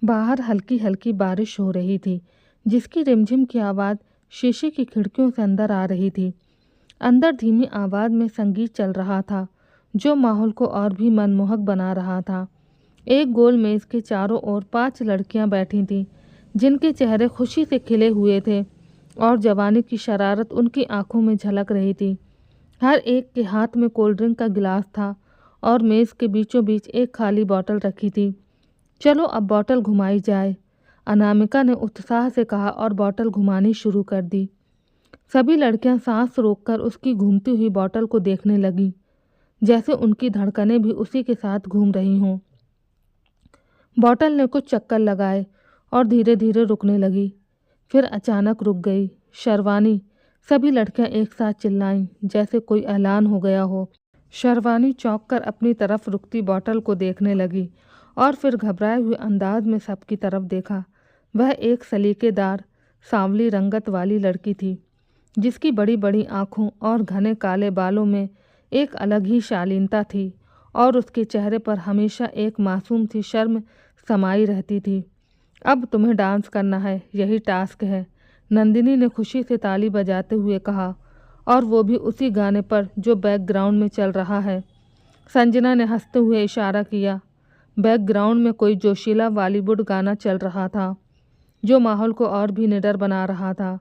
बाहर हल्की हल्की बारिश हो रही थी, जिसकी रिमझिम की आवाज़ शीशे की खिड़कियों से अंदर आ रही थी। अंदर धीमी आवाज़ में संगीत चल रहा था, जो माहौल को और भी मनमोहक बना रहा था। एक गोल मेज़ के चारों ओर 5 लड़कियां बैठी थीं, जिनके चेहरे खुशी से खिले हुए थे और जवानी की शरारत उनकी आंखों में झलक रही थी। हर एक के हाथ में कोल्ड ड्रिंक का गिलास था और मेज़ के बीचों बीच एक खाली बोतल रखी थी। चलो अब बोतल घुमाई जाए, अनामिका ने उत्साह से कहा और बोतल घुमानी शुरू कर दी। सभी लड़कियां सांस रोककर उसकी घूमती हुई बोतल को देखने लगीं, जैसे उनकी धड़कनें भी उसी के साथ घूम रही हों। बोतल ने कुछ चक्कर लगाए और धीरे धीरे रुकने लगी, फिर अचानक रुक गई। शर्वानी, सभी लड़कियां एक साथ चिल्लाईं, जैसे कोई ऐलान हो गया हो। शर्वानी चौंक कर अपनी तरफ रुकती बोतल को देखने लगी और फिर घबराए हुए अंदाज में सबकी तरफ देखा। वह एक सलीकेदार सांवली रंगत वाली लड़की थी, जिसकी बड़ी बड़ी आँखों और घने काले बालों में एक अलग ही शालीनता थी और उसके चेहरे पर हमेशा एक मासूम सी शर्म समाई रहती थी। अब तुम्हें डांस करना है, यही टास्क है, नंदिनी ने खुशी से ताली बजाते हुए कहा, और वो भी उसी गाने पर जो बैकग्राउंड में चल रहा है। संजना ने हंसते हुए इशारा किया। बैकग्राउंड में कोई जोशीला बॉलीवुड गाना चल रहा था, जो माहौल को और भी निडर बना रहा था।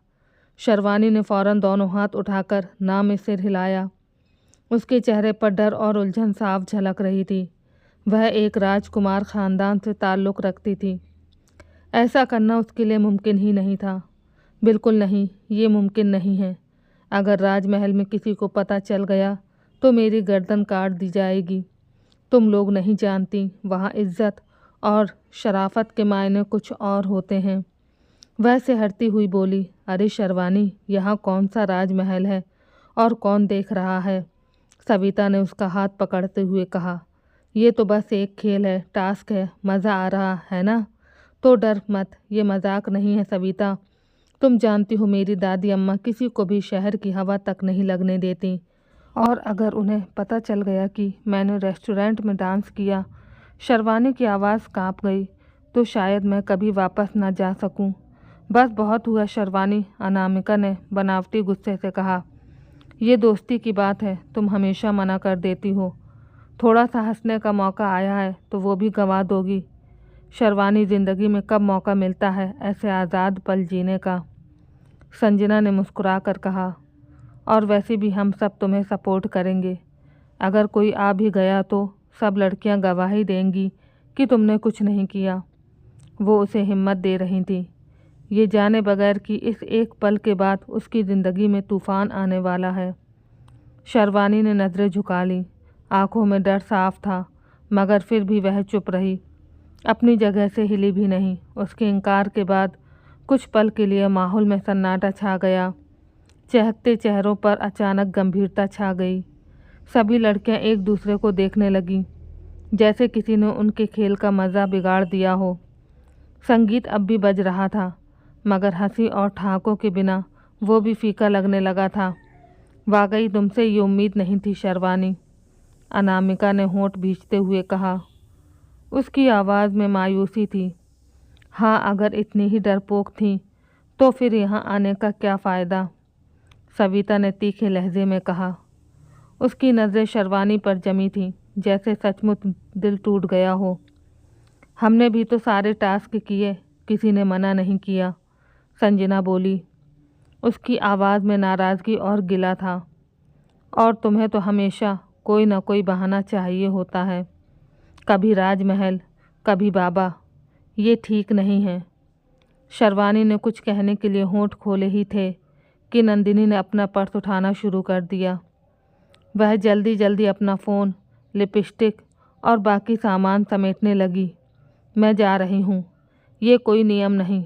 शर्वानी ने फौरन दोनों हाथ उठाकर ना में सिर हिलाया। उसके चेहरे पर डर और उलझन साफ झलक रही थी। वह एक राजकुमार खानदान से ताल्लुक़ रखती थी। ऐसा करना उसके लिए मुमकिन ही नहीं था। बिल्कुल नहीं, ये मुमकिन नहीं है। अगर राजमहल में किसी को पता चल गया तो मेरी गर्दन काट दी जाएगी। तुम लोग नहीं जानती, वहाँ इज्जत और शराफत के मायने कुछ और होते हैं। वह से हटती हुई बोली, अरे शर्वानी, यहाँ कौन सा राजमहल है और कौन देख रहा है? सविता ने उसका हाथ पकड़ते हुए कहा, ये तो बस एक खेल है, टास्क है, मज़ा आ रहा है ना? तो डर मत, ये मजाक नहीं है सविता। तुम जानती हो मेरी दादी अम्मा किसी को भी शहर की हवा तक नहीं लगने देती, और अगर उन्हें पता चल गया कि मैंने रेस्टोरेंट में डांस किया, शर्वानी की आवाज़ कांप गई, तो शायद मैं कभी वापस ना जा सकूं। बस बहुत हुआ शर्वानी, अनामिका ने बनावटी गुस्से से कहा। ये दोस्ती की बात है, तुम हमेशा मना कर देती हो। थोड़ा सा हंसने का मौका आया है तो वो भी गंवा दोगी। शर्वानी, ज़िंदगी में कब मौका मिलता है ऐसे आज़ाद पल जीने का? संजना ने मुस्कुरा कर कहा, और वैसे भी हम सब तुम्हें सपोर्ट करेंगे। अगर कोई आ भी गया तो सब लड़कियां गवाही देंगी कि तुमने कुछ नहीं किया। वो उसे हिम्मत दे रही थी, ये जाने बगैर कि इस एक पल के बाद उसकी ज़िंदगी में तूफ़ान आने वाला है। शर्वानी ने नज़रें झुका ली, आंखों में डर साफ था, मगर फिर भी वह चुप रही, अपनी जगह से हिली भी नहीं। उसके इनकार के बाद कुछ पल के लिए माहौल में सन्नाटा छा गया। चहकते चेहरों पर अचानक गंभीरता छा गई। सभी लड़कियां एक दूसरे को देखने लगीं, जैसे किसी ने उनके खेल का मज़ा बिगाड़ दिया हो। संगीत अब भी बज रहा था, मगर हंसी और ठहाकों के बिना वो भी फीका लगने लगा था। वाकई तुमसे ये उम्मीद नहीं थी शर्वानी, अनामिका ने होंठ भींचते हुए कहा। उसकी आवाज़ में मायूसी थी। हाँ, अगर इतनी ही डरपोक थी तो फिर यहाँ आने का क्या फ़ायदा? सविता ने तीखे लहजे में कहा। उसकी नज़रें शर्वानी पर जमी थीं, जैसे सचमुच दिल टूट गया हो। हमने भी तो सारे टास्क किए, किसी ने मना नहीं किया, संजना बोली। उसकी आवाज़ में नाराज़गी और गिला था। और तुम्हें तो हमेशा कोई ना कोई बहाना चाहिए होता है, कभी राजमहल, कभी बाबा। ये ठीक नहीं है। शर्वानी ने कुछ कहने के लिए होंठ खोले ही थे कि नंदिनी ने अपना पर्स उठाना शुरू कर दिया। वह जल्दी जल्दी अपना फ़ोन, लिपस्टिक और बाकी सामान समेटने लगी। मैं जा रही हूँ, ये कोई नियम नहीं।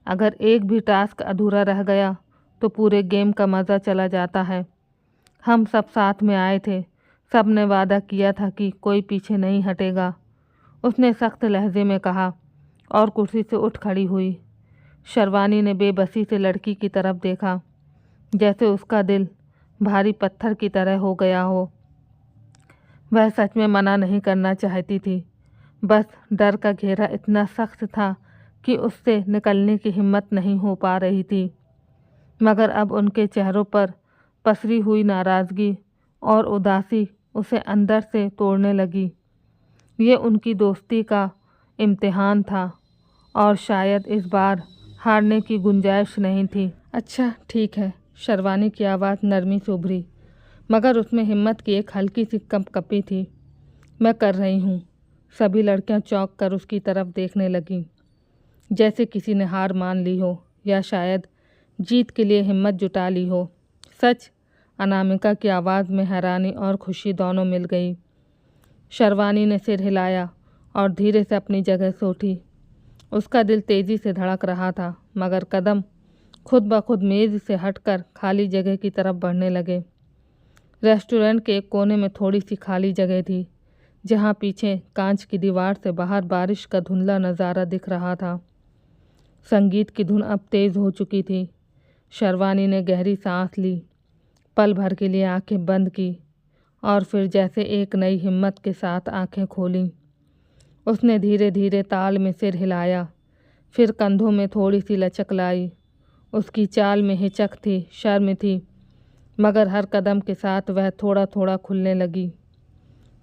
अगर एक भी टास्क अधूरा रह गया तो पूरे गेम का मज़ा चला जाता है। हम सब साथ में आए थे, सब ने वादा किया था कि कोई पीछे नहीं हटेगा, उसने सख्त लहजे में कहा और कुर्सी से उठ खड़ी हुई। शर्वानी ने बेबसी से लड़की की तरफ देखा, जैसे उसका दिल भारी पत्थर की तरह हो गया हो। वह सच में मना नहीं करना चाहती थी, बस डर का घेरा इतना सख्त था कि उससे निकलने की हिम्मत नहीं हो पा रही थी। मगर अब उनके चेहरों पर पसरी हुई नाराज़गी और उदासी उसे अंदर से तोड़ने लगी। ये उनकी दोस्ती का इम्तिहान था और शायद इस बार हारने की गुंजाइश नहीं थी। अच्छा ठीक है, शर्वानी की आवाज़ नरमी से उभरी, मगर उसमें हिम्मत की एक हल्की सी कंपकपी थी। मैं कर रही हूँ। सभी लड़कियां चौंक कर उसकी तरफ देखने लगीं, जैसे किसी ने हार मान ली हो या शायद जीत के लिए हिम्मत जुटा ली हो। सच? अनामिका की आवाज़ में हैरानी और खुशी दोनों मिल गई। शर्वानी ने सिर हिलाया और धीरे से अपनी जगह से उठी। उसका दिल तेज़ी से धड़क रहा था, मगर कदम खुद ब खुद मेज़ से हटकर खाली जगह की तरफ बढ़ने लगे। रेस्टोरेंट के एक कोने में थोड़ी सी खाली जगह थी, जहाँ पीछे कांच की दीवार से बाहर बारिश का धुंधला नज़ारा दिख रहा था। संगीत की धुन अब तेज़ हो चुकी थी। शर्वानी ने गहरी सांस ली, पल भर के लिए आंखें बंद की और फिर जैसे एक नई हिम्मत के साथ आंखें खोलीं। उसने धीरे धीरे ताल में सिर हिलाया, फिर कंधों में थोड़ी सी लचक लाई। उसकी चाल में हिचक थी, शर्म थी, मगर हर कदम के साथ वह थोड़ा थोड़ा खुलने लगी।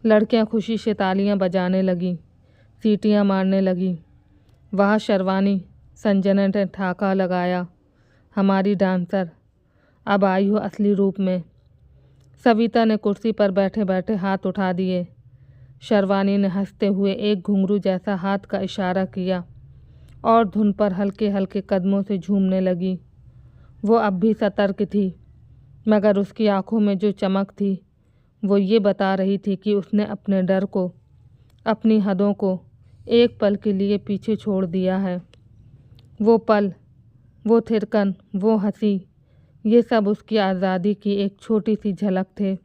लड़कियां खुशी से तालियां बजाने लगीं, सीटियां मारने लगीं। वह शर्वानी, संजना ने ठाका लगाया, हमारी डांसर अब आई हो असली रूप में। सविता ने कुर्सी पर बैठे बैठे हाथ उठा दिए। शर्वानी ने हंसते हुए एक घुंघरू जैसा हाथ का इशारा किया और धुन पर हल्के हल्के कदमों से झूमने लगी। वो अब भी सतर्क थी, मगर उसकी आंखों में जो चमक थी वो ये बता रही थी कि उसने अपने डर को, अपनी हदों को एक पल के लिए पीछे छोड़ दिया है। वो पल, वो थिरकन, वो हंसी, ये सब उसकी आज़ादी की एक छोटी सी झलक थे।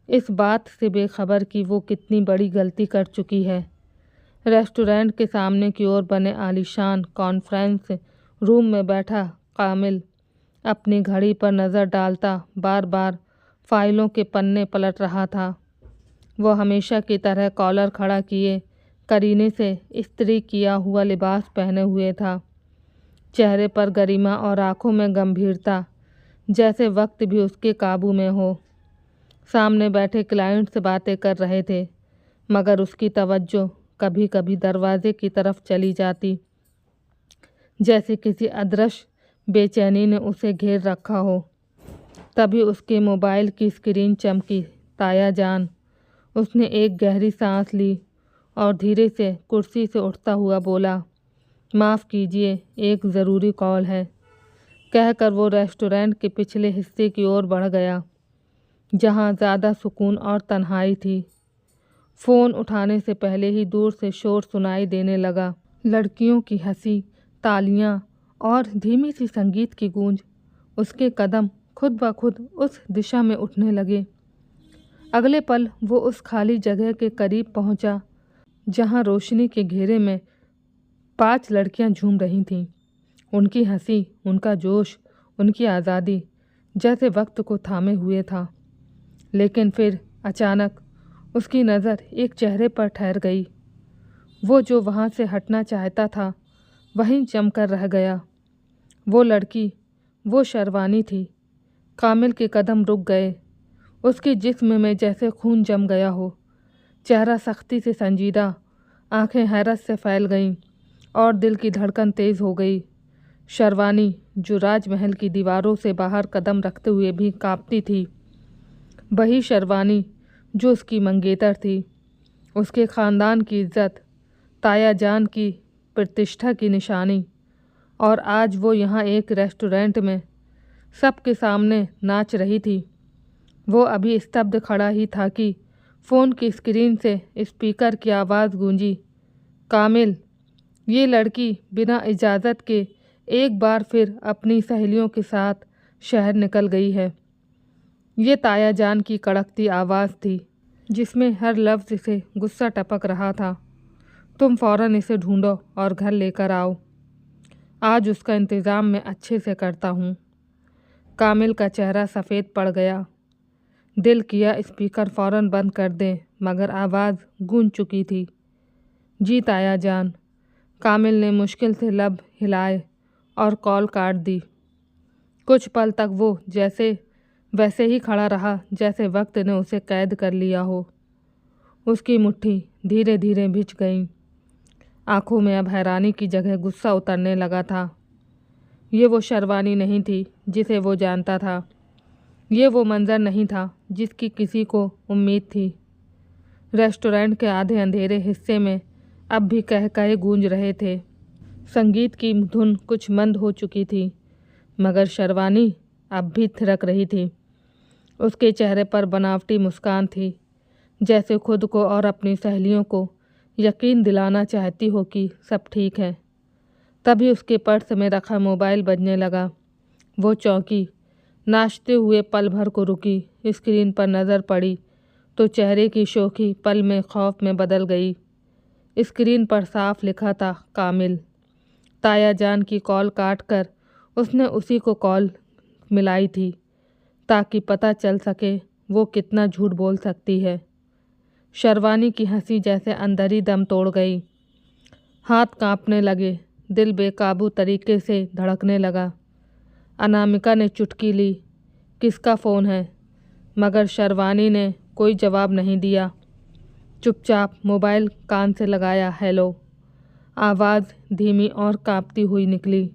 इस बात से बेखबर कि वो कितनी बड़ी गलती कर चुकी है। रेस्टोरेंट के सामने की ओर बने आलीशान कॉन्फ्रेंस रूम में बैठा कामिल अपनी घड़ी पर नज़र डालता बार बार फाइलों के पन्ने पलट रहा था। वो हमेशा की तरह कॉलर खड़ा किए करीने से इस्त्री किया हुआ लिबास पहने हुए था। चेहरे पर गरिमा और आंखों में गंभीरता, जैसे वक्त भी उसके काबू में हो। सामने बैठे क्लाइंट से बातें कर रहे थे, मगर उसकी तवज्जो कभी कभी दरवाजे की तरफ चली जाती, जैसे किसी अदृश्य बेचैनी ने उसे घेर रखा हो। तभी उसके मोबाइल की स्क्रीन चमकी। ताया जान। उसने एक गहरी सांस ली और धीरे से कुर्सी से उठता हुआ बोला, माफ़ कीजिए, एक ज़रूरी कॉल है। कहकर वो रेस्टोरेंट के पिछले हिस्से की ओर बढ़ गया, जहाँ ज़्यादा सुकून और तन्हाई थी। फ़ोन उठाने से पहले ही दूर से शोर सुनाई देने लगा, लड़कियों की हंसी, तालियां और धीमी सी संगीत की गूंज। उसके कदम खुद ब खुद उस दिशा में उठने लगे। अगले पल वो उस खाली जगह के करीब पहुंचा, जहां रोशनी के घेरे में 5 लड़कियां झूम रही थीं। उनकी हंसी, उनका जोश, उनकी आज़ादी जैसे वक्त को थामे हुए था। लेकिन फिर अचानक उसकी नज़र एक चेहरे पर ठहर गई। वो जो वहाँ से हटना चाहता था वहीं जमकर रह गया। वो लड़की, वो शर्वानी थी। कामिल के कदम रुक गए। उसके जिस्म में जैसे खून जम गया हो। चेहरा सख्ती से संजीदा, आंखें हैरत से फैल गईं और दिल की धड़कन तेज़ हो गई। शर्वानी, जो राजमहल की दीवारों से बाहर कदम रखते हुए भी कांपती थी, वही शर्वानी जो उसकी मंगेतर थी, उसके ख़ानदान की इज्जत, ताया जान की प्रतिष्ठा की निशानी। और आज वो यहाँ एक रेस्टोरेंट में सबके सामने नाच रही थी। वो अभी स्तब्ध खड़ा ही था कि फ़ोन की स्क्रीन से स्पीकर की आवाज़ गूंजी, कामिल, ये लड़की बिना इजाज़त के एक बार फिर अपनी सहेलियों के साथ शहर निकल गई है। ये ताया जान की कड़कती आवाज़ थी, जिसमें हर लफ्ज़ से गुस्सा टपक रहा था। तुम फ़ौरन इसे ढूंढो और घर लेकर आओ। आज उसका इंतज़ाम मैं अच्छे से करता हूँ। कामिल का चेहरा सफ़ेद पड़ गया। दिल किया स्पीकर फ़ौरन बंद कर दें, मगर आवाज़ गूंज चुकी थी। जी ताया जान। कामिल ने मुश्किल से लब हिलाए और कॉल काट दी। कुछ पल तक वो वैसे ही खड़ा रहा जैसे वक्त ने उसे कैद कर लिया हो। उसकी मुट्ठी धीरे धीरे भिंच गई। आंखों में अब हैरानी की जगह गुस्सा उतरने लगा था। ये वो शर्वानी नहीं थी जिसे वो जानता था। ये वो मंजर नहीं था जिसकी किसी को उम्मीद थी। रेस्टोरेंट के आधे अंधेरे हिस्से में अब भी कह कहे गूंज रहे थे। संगीत की धुन कुछ मंद हो चुकी थी, मगर शर्वानी अब भी थिरक रही थी। उसके चेहरे पर बनावटी मुस्कान थी, जैसे खुद को और अपनी सहेलियों को यकीन दिलाना चाहती हो कि सब ठीक है। तभी उसके पर्स में रखा मोबाइल बजने लगा। वो चौंकी, नाचते हुए पल भर को रुकी। स्क्रीन पर नज़र पड़ी तो चेहरे की शोखी पल में खौफ में बदल गई। स्क्रीन पर साफ लिखा था कामिल। ताया जान की कॉल काटकर उसने उसी को कॉल मिलाई थी ताकि पता चल सके वो कितना झूठ बोल सकती है। शर्वानी की हंसी जैसे अंदर ही दम तोड़ गई। हाथ कांपने लगे, दिल बेकाबू तरीके से धड़कने लगा। अनामिका ने चुटकी ली, किसका फ़ोन है? मगर शर्वानी ने कोई जवाब नहीं दिया। चुपचाप मोबाइल कान से लगाया। हेलो। आवाज़ धीमी और कांपती हुई निकली।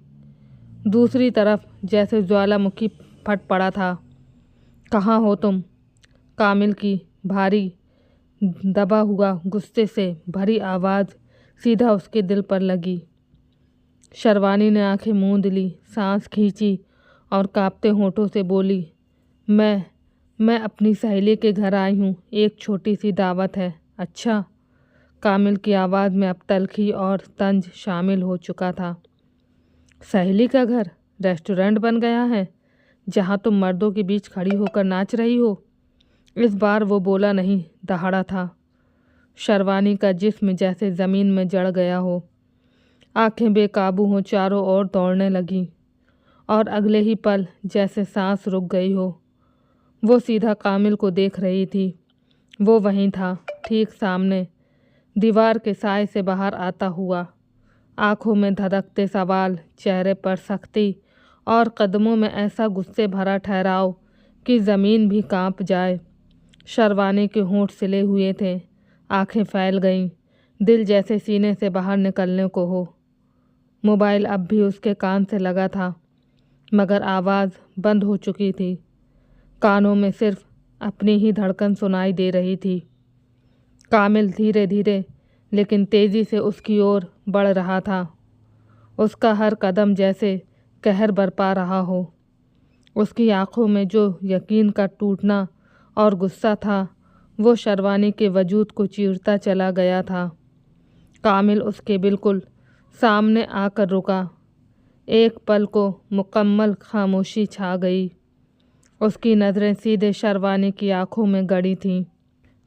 दूसरी तरफ जैसे ज्वालामुखी फट पड़ा था। कहाँ हो तुम? कामिल की भारी दबा हुआ गुस्से से भरी आवाज़ सीधा उसके दिल पर लगी। शर्वानी ने आंखें मूंद ली, सांस खींची और कांपते होठों से बोली, मैं अपनी सहेली के घर आई हूँ, एक छोटी सी दावत है। अच्छा। कामिल की आवाज़ में अब तल्खी और तंज शामिल हो चुका था। सहेली का घर रेस्टोरेंट बन गया है जहाँ तुम मर्दों के बीच खड़ी होकर नाच रही हो? इस बार वो बोला नहीं, दहाड़ा था। शर्वानी का जिस्म जैसे ज़मीन में जड़ गया हो। आंखें बेकाबू हों चारों ओर दौड़ने लगीं और अगले ही पल जैसे सांस रुक गई हो। वो सीधा कामिल को देख रही थी। वो वहीं था, ठीक सामने, दीवार के साए से बाहर आता हुआ। आंखों में धधकते सवाल, चेहरे पर सख्ती और कदमों में ऐसा गुस्से भरा ठहराव कि ज़मीन भी कांप जाए। शर्वानी के होंठ सिले हुए थे, आंखें फैल गईं, दिल जैसे सीने से बाहर निकलने को हो। मोबाइल अब भी उसके कान से लगा था, मगर आवाज़ बंद हो चुकी थी। कानों में सिर्फ अपनी ही धड़कन सुनाई दे रही थी। कामिल धीरे धीरे लेकिन तेज़ी से उसकी ओर बढ़ रहा था। उसका हर कदम जैसे कहर बरपा रहा हो। उसकी आंखों में जो यकीन का टूटना और गुस्सा था वो शर्वानी के वजूद को चीरता चला गया था। कामिल उसके बिल्कुल सामने आकर रुका। एक पल को मुकम्मल खामोशी छा गई। उसकी नज़रें सीधे शर्वानी की आंखों में गड़ी थीं।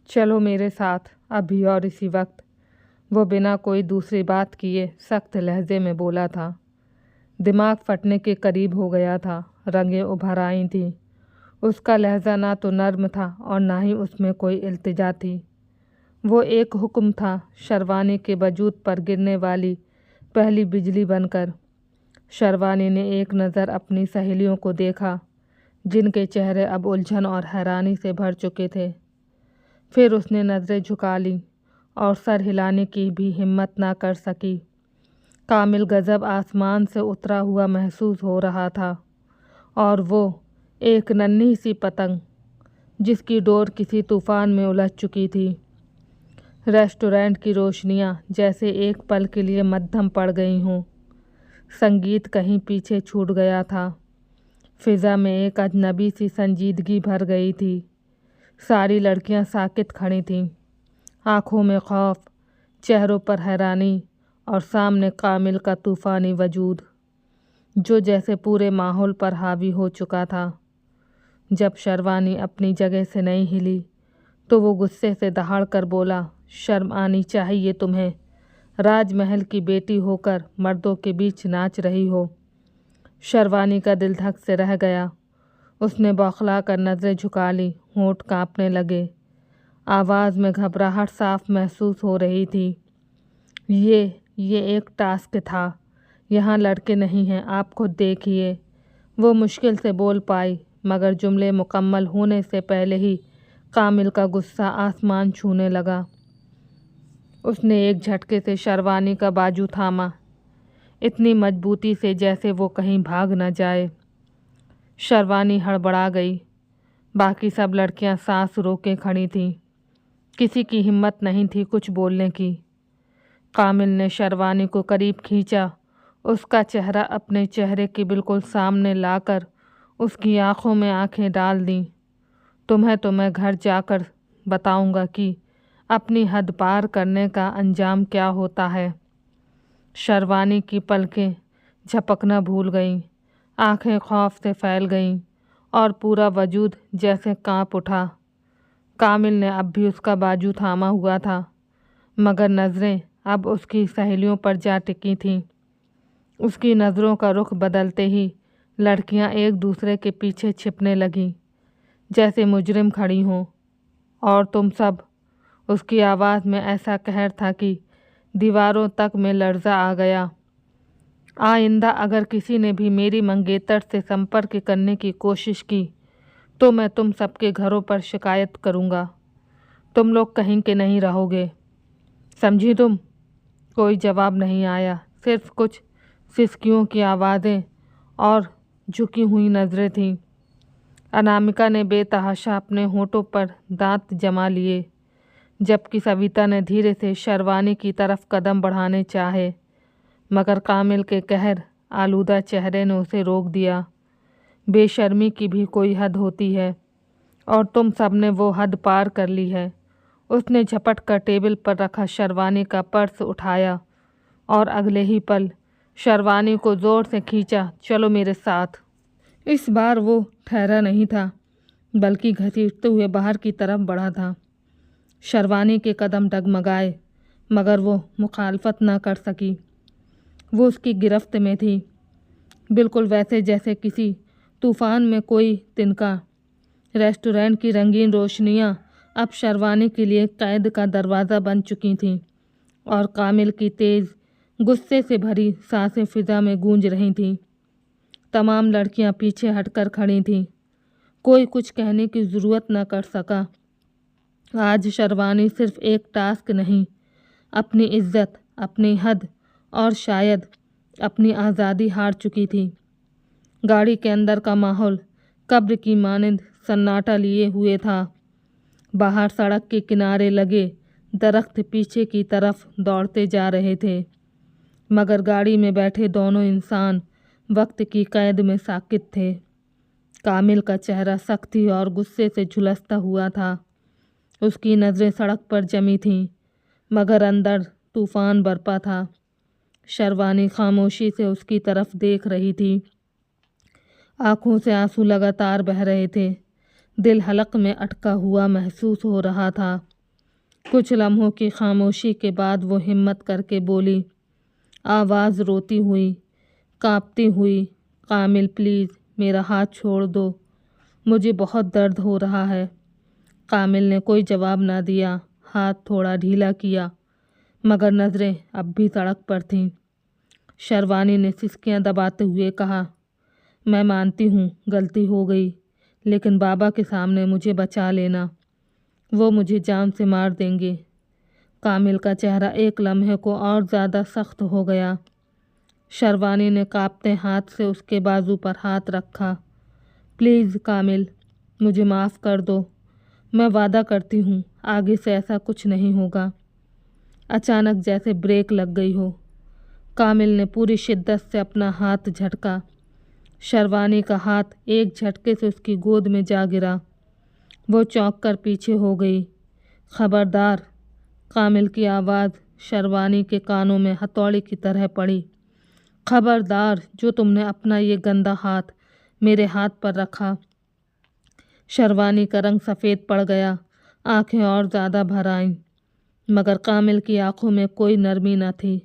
चलो मेरे साथ, अभी और इसी वक्त, वो बिना कोई दूसरी बात किए सख्त लहजे में बोला था। दिमाग फटने के करीब हो गया था, रंगें उभर आई थीं। उसका लहजा ना तो नर्म था और ना ही उसमें कोई इल्तिजा थी। वो एक हुक्म था, शर्वानी के वजूद पर गिरने वाली पहली बिजली बनकर। शर्वानी ने एक नज़र अपनी सहेलियों को देखा, जिनके चेहरे अब उलझन और हैरानी से भर चुके थे। फिर उसने नज़रें झुका लीं और सर हिलाने की भी हिम्मत ना कर सकी। कामिल गज़ब आसमान से उतरा हुआ महसूस हो रहा था, और वो एक नन्ही सी पतंग जिसकी डोर किसी तूफ़ान में उलझ चुकी थी। रेस्टोरेंट की रोशनियां जैसे एक पल के लिए मद्धम पड़ गई हों। संगीत कहीं पीछे छूट गया था। फ़िज़ा में एक अजनबी सी संजीदगी भर गई थी। सारी लड़कियां साकित खड़ी थीं, आँखों में खौफ, चेहरों पर हैरानी, और सामने कामिल का तूफ़ानी वजूद जो जैसे पूरे माहौल पर हावी हो चुका था। जब शर्वानी अपनी जगह से नहीं हिली तो वो गुस्से से दहाड़ कर बोला, शर्म आनी चाहिए तुम्हें, राजमहल की बेटी होकर मर्दों के बीच नाच रही हो। शर्वानी का दिल धक से रह गया। उसने बौखला कर नज़रें झुका ली, होंठ कांपने लगे। आवाज़ में घबराहट साफ महसूस हो रही थी। ये एक टास्क था। यहाँ लड़के नहीं हैं, आप खुद देखिए। वो मुश्किल से बोल पाई, मगर जुमले मुकम्मल होने से पहले ही कामिल का गुस्सा आसमान छूने लगा। उसने एक झटके से शरवानी का बाजू थामा, इतनी मजबूती से जैसे वो कहीं भाग न जाए। शरवानी हड़बड़ा गई। बाकी सब लड़कियां सांस रोके खड़ी थीं। किसी की हिम्मत नहीं थी कुछ बोलने की। कामिल ने शरवानी को करीब खींचा, उसका चेहरा अपने चेहरे के बिल्कुल सामने लाकर उसकी आंखों में आंखें डाल दीं। तुम्हें तो मैं घर जाकर बताऊंगा कि अपनी हद पार करने का अंजाम क्या होता है। शरवानी की पलकें झपकना भूल गईं, आंखें खौफ से फैल गईं और पूरा वजूद जैसे कांप उठा। कामिल ने अब भी उसका बाजू थामा हुआ था, मगर नज़रें अब उसकी सहेलियों पर जा टिकी थीं। उसकी नज़रों का रुख बदलते ही लड़कियां एक दूसरे के पीछे छिपने लगीं, जैसे मुजरिम खड़ी हों। और तुम सब, उसकी आवाज़ में ऐसा कहर था कि दीवारों तक में लर्जा आ गया। आइंदा अगर किसी ने भी मेरी मंगेतर से संपर्क करने की कोशिश की तो मैं तुम सबके घरों पर शिकायत करूँगा। तुम लोग कहीं के नहीं रहोगे, समझी तुम? कोई जवाब नहीं आया, सिर्फ कुछ सिसकियों की आवाज़ें और झुकी हुई नज़रें थीं। अनामिका ने बेतहाशा अपने होठों पर दांत जमा लिए, जबकि सविता ने धीरे से शरवानी की तरफ कदम बढ़ाने चाहे, मगर कामिल के कहर आलूदा चेहरे ने उसे रोक दिया। बेशर्मी की भी कोई हद होती है, और तुम सब ने वो हद पार कर ली है। उसने झपट कर टेबल पर रखा शरवानी का पर्स उठाया और अगले ही पल शरवानी को ज़ोर से खींचा, चलो मेरे साथ। इस बार वो ठहरा नहीं था, बल्कि घसीटते हुए बाहर की तरफ बढ़ा था। शरवानी के कदम डगमगाए, मगर वो मुखालफत न कर सकी। वो उसकी गिरफ्त में थी, बिल्कुल वैसे जैसे किसी तूफान में कोई तिनका। रेस्टोरेंट की रंगीन रोशनियां अब शरवानी के लिए कैद का दरवाज़ा बन चुकी थीं, और कामिल की तेज़ गुस्से से भरी सांसें फिज़ा में गूंज रही थीं। तमाम लड़कियां पीछे हटकर खड़ी थीं। कोई कुछ कहने की ज़रूरत न कर सका। आज शरवानी सिर्फ एक टास्क नहीं, अपनी इज्जत, अपनी हद और शायद अपनी आज़ादी हार चुकी थी। गाड़ी के अंदर का माहौल कब्र की मानिंद सन्नाटा लिए हुए था। बाहर सड़क के किनारे लगे दरख्त पीछे की तरफ दौड़ते जा रहे थे, मगर गाड़ी में बैठे दोनों इंसान वक्त की कैद में साकित थे। कामिल का चेहरा सख्ती और गुस्से से झुलसता हुआ था। उसकी नज़रें सड़क पर जमी थीं, मगर अंदर तूफान बरपा था। शरवानी खामोशी से उसकी तरफ देख रही थी। आंखों से आंसू लगातार बह रहे थे। दिल हलक में अटका हुआ महसूस हो रहा था। कुछ लम्हों की खामोशी के बाद वो हिम्मत करके बोली, आवाज़ रोती हुई, कांपती हुई, कामिल प्लीज़ मेरा हाथ छोड़ दो, मुझे बहुत दर्द हो रहा है। कामिल ने कोई जवाब ना दिया, हाथ थोड़ा ढीला किया, मगर नज़रें अब भी सड़क पर थीं। शरवानी ने सिसकियां दबाते हुए कहा, मैं मानती हूँ गलती हो गई, लेकिन बाबा के सामने मुझे बचा लेना, वो मुझे जान से मार देंगे। कामिल का चेहरा एक लम्हे को और ज़्यादा सख्त हो गया। शरवानी ने कांपते हाथ से उसके बाजू पर हाथ रखा। प्लीज़ कामिल, मुझे माफ़ कर दो, मैं वादा करती हूँ आगे से ऐसा कुछ नहीं होगा। अचानक जैसे ब्रेक लग गई हो, कामिल ने पूरी शिद्दत से अपना हाथ झटका। शरवानी का हाथ एक झटके से उसकी गोद में जा गिरा। वो चौंक कर पीछे हो गई। खबरदार, कामिल की आवाज़ शरवानी के कानों में हथौड़ी की तरह पड़ी। खबरदार, जो तुमने अपना ये गंदा हाथ मेरे हाथ पर रखा। शरवानी का रंग सफ़ेद पड़ गया, आंखें और ज़्यादा भर आईं, मगर कामिल की आंखों में कोई नरमी न थी।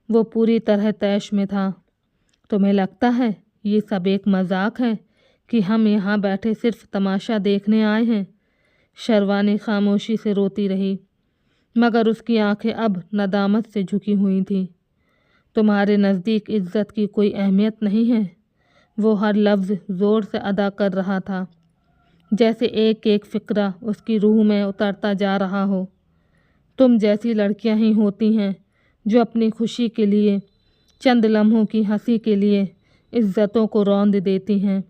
वो पूरी तरह तैश में था। तुम्हें लगता है ये सब एक मजाक है कि हम यहाँ बैठे सिर्फ तमाशा देखने आए हैं? शरवानी खामोशी से रोती रही। मगर उसकी आंखें अब नदामत से झुकी हुई थीं। तुम्हारे नज़दीक इज्जत की कोई अहमियत नहीं है? वो हर लफ्ज़ ज़ोर से अदा कर रहा था, जैसे एक एक फ़िक्रा उसकी रूह में उतरता जा रहा हो। तुम जैसी लड़कियां ही होती हैं जो अपनी खुशी के लिए, चंद लम्हों की हंसी के लिए इज्जतों को रौंद देती हैं।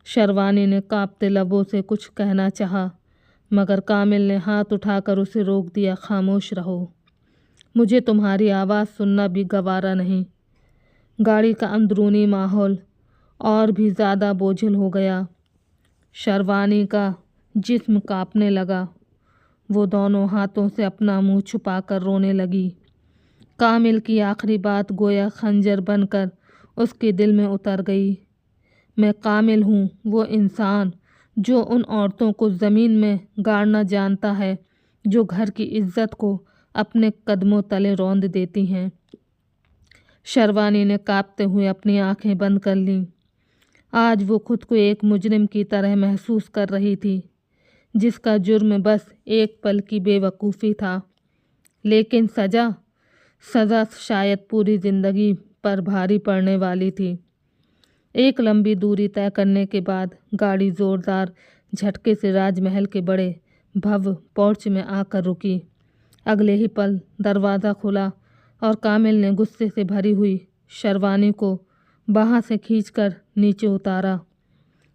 शर्वानी ने कांपते लबों से कुछ कहना चाहा, मगर कामिल ने हाथ उठाकर उसे रोक दिया। खामोश रहो, मुझे तुम्हारी आवाज़ सुनना भी गवारा नहीं। गाड़ी का अंदरूनी माहौल और भी ज़्यादा बोझिल हो गया। शर्वानी का जिस्म कांपने लगा। वो दोनों हाथों से अपना मुंह छुपाकर रोने लगी। कामिल की आखिरी बात गोया खंजर बनकर उसके दिल में उतर गई। मैं कामिल हूँ, वो इंसान जो उन औरतों को ज़मीन में गाड़ना जानता है, जो घर की इज्जत को अपने कदमों तले रौंद देती हैं। शर्वानी ने कांपते हुए अपनी आंखें बंद कर लीं। आज वो खुद को एक मुजरिम की तरह महसूस कर रही थी, जिसका जुर्म बस एक पल की बेवकूफ़ी था। लेकिन सज़ा शायद पूरी ज़िंदगी पर भारी पड़ने वाली थी। एक लंबी दूरी तय करने के बाद गाड़ी ज़ोरदार झटके से राजमहल के बड़े भव्य पोर्च में आकर रुकी। अगले ही पल दरवाज़ा खुला और कामिल ने गुस्से से भरी हुई शर्वानी को बाहों से खींचकर नीचे उतारा।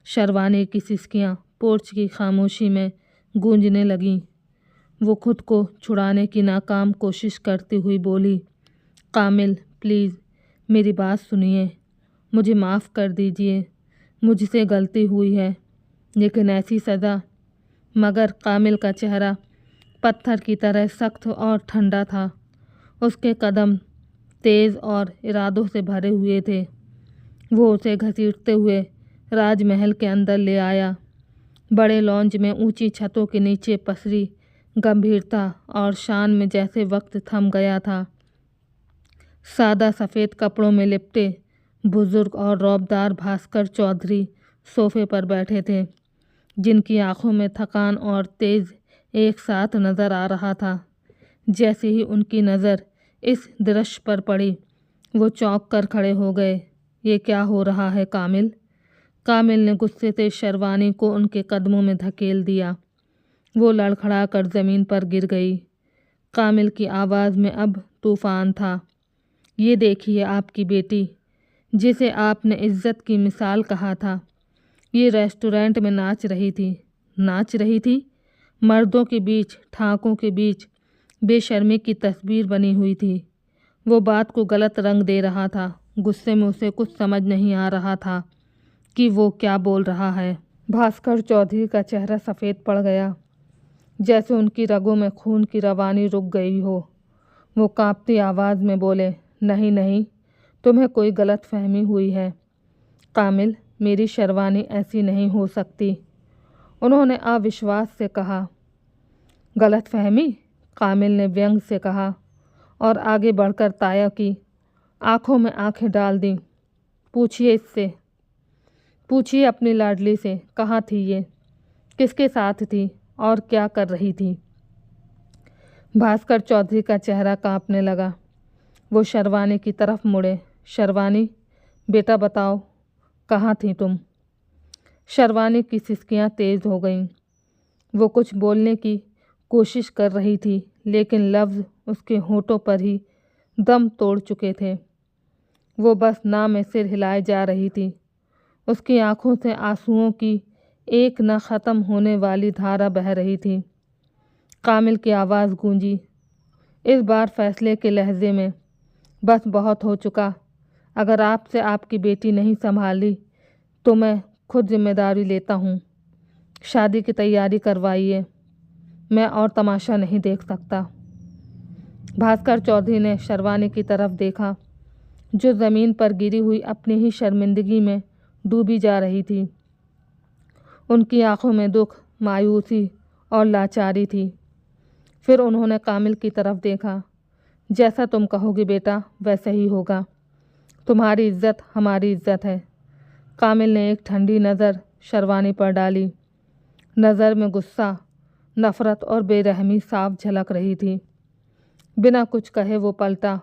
शर्वानी की सिसकियाँ पोर्च की खामोशी में गूंजने लगीं। वो खुद को छुड़ाने की नाकाम कोशिश करती हुई बोली, कामिल प्लीज़ मेरी बात सुनिए, मुझे माफ़ कर दीजिए, मुझसे गलती हुई है, लेकिन ऐसी सज़ा। मगर कामिल का चेहरा पत्थर की तरह सख्त और ठंडा था। उसके कदम तेज़ और इरादों से भरे हुए थे। वो उसे घसीटते हुए राजमहल के अंदर ले आया। बड़े लॉन्ज में ऊंची छतों के नीचे पसरी गंभीरता और शान में जैसे वक्त थम गया था। सादा सफ़ेद कपड़ों में लिपटे बुजुर्ग और रौबदार भास्कर चौधरी सोफे पर बैठे थे, जिनकी आंखों में थकान और तेज़ एक साथ नज़र आ रहा था। जैसे ही उनकी नज़र इस दृश्य पर पड़ी, वो चौंक कर खड़े हो गए। ये क्या हो रहा है कामिल? कामिल ने गुस्से से शर्वानी को उनके कदमों में धकेल दिया। वो लड़खड़ा कर ज़मीन पर गिर गई। कामिल की आवाज़ में अब तूफ़ान था। ये देखिए आपकी बेटी, जिसे आपने इज्जत की मिसाल कहा था, ये रेस्टोरेंट में नाच रही थी। नाच रही थी? मर्दों के बीच, ठाकों के बीच बेशर्मी की तस्वीर बनी हुई थी। वो बात को गलत रंग दे रहा था। गुस्से में उसे कुछ समझ नहीं आ रहा था कि वो क्या बोल रहा है। भास्कर चौधरी का चेहरा सफ़ेद पड़ गया, जैसे उनकी रगों में खून की रवानी रुक गई हो। वो कांपती आवाज़ में बोले, नहीं नहीं, तुम्हें कोई गलत फहमी हुई है। कामिल, मेरी शर्वानी ऐसी नहीं हो सकती, उन्होंने अविश्वास से कहा। गलत फहमी? कामिल ने व्यंग से कहा और आगे बढ़कर ताया की आंखों में आंखें डाल दी। पूछिए इससे, पूछिए अपनी लाडली से, कहाँ थी ये, किसके साथ थी और क्या कर रही थी? भास्कर चौधरी का चेहरा कांपने लगा। वो शर्वानी की तरफ मुड़े। शर्वानी बेटा बताओ, कहाँ थी तुम? शर्वानी की सिसकियाँ तेज़ हो गईं। वो कुछ बोलने की कोशिश कर रही थी, लेकिन लफ्ज़ उसके होठों पर ही दम तोड़ चुके थे। वो बस ना में सिर हिलाए जा रही थी। उसकी आंखों से आंसुओं की एक न ख़त्म होने वाली धारा बह रही थी। कामिल की आवाज़ गूंजी, इस बार फैसले के लहजे में, बस बहुत हो चुका। अगर आपसे आपकी बेटी नहीं संभाली तो मैं खुद जिम्मेदारी लेता हूँ। शादी की तैयारी करवाइए, मैं और तमाशा नहीं देख सकता। भास्कर चौधरी ने शर्वानी की तरफ देखा, जो ज़मीन पर गिरी हुई अपनी ही शर्मिंदगी में डूबी जा रही थी। उनकी आंखों में दुख, मायूसी और लाचारी थी। फिर उन्होंने कामिल की तरफ देखा। जैसा तुम कहोगे बेटा, वैसा ही होगा। तुम्हारी इज्जत हमारी इज्जत है। कामिल ने एक ठंडी नज़र शर्वानी पर डाली, नज़र में गुस्सा, नफ़रत और बेरहमी साफ झलक रही थी। बिना कुछ कहे वो पलटा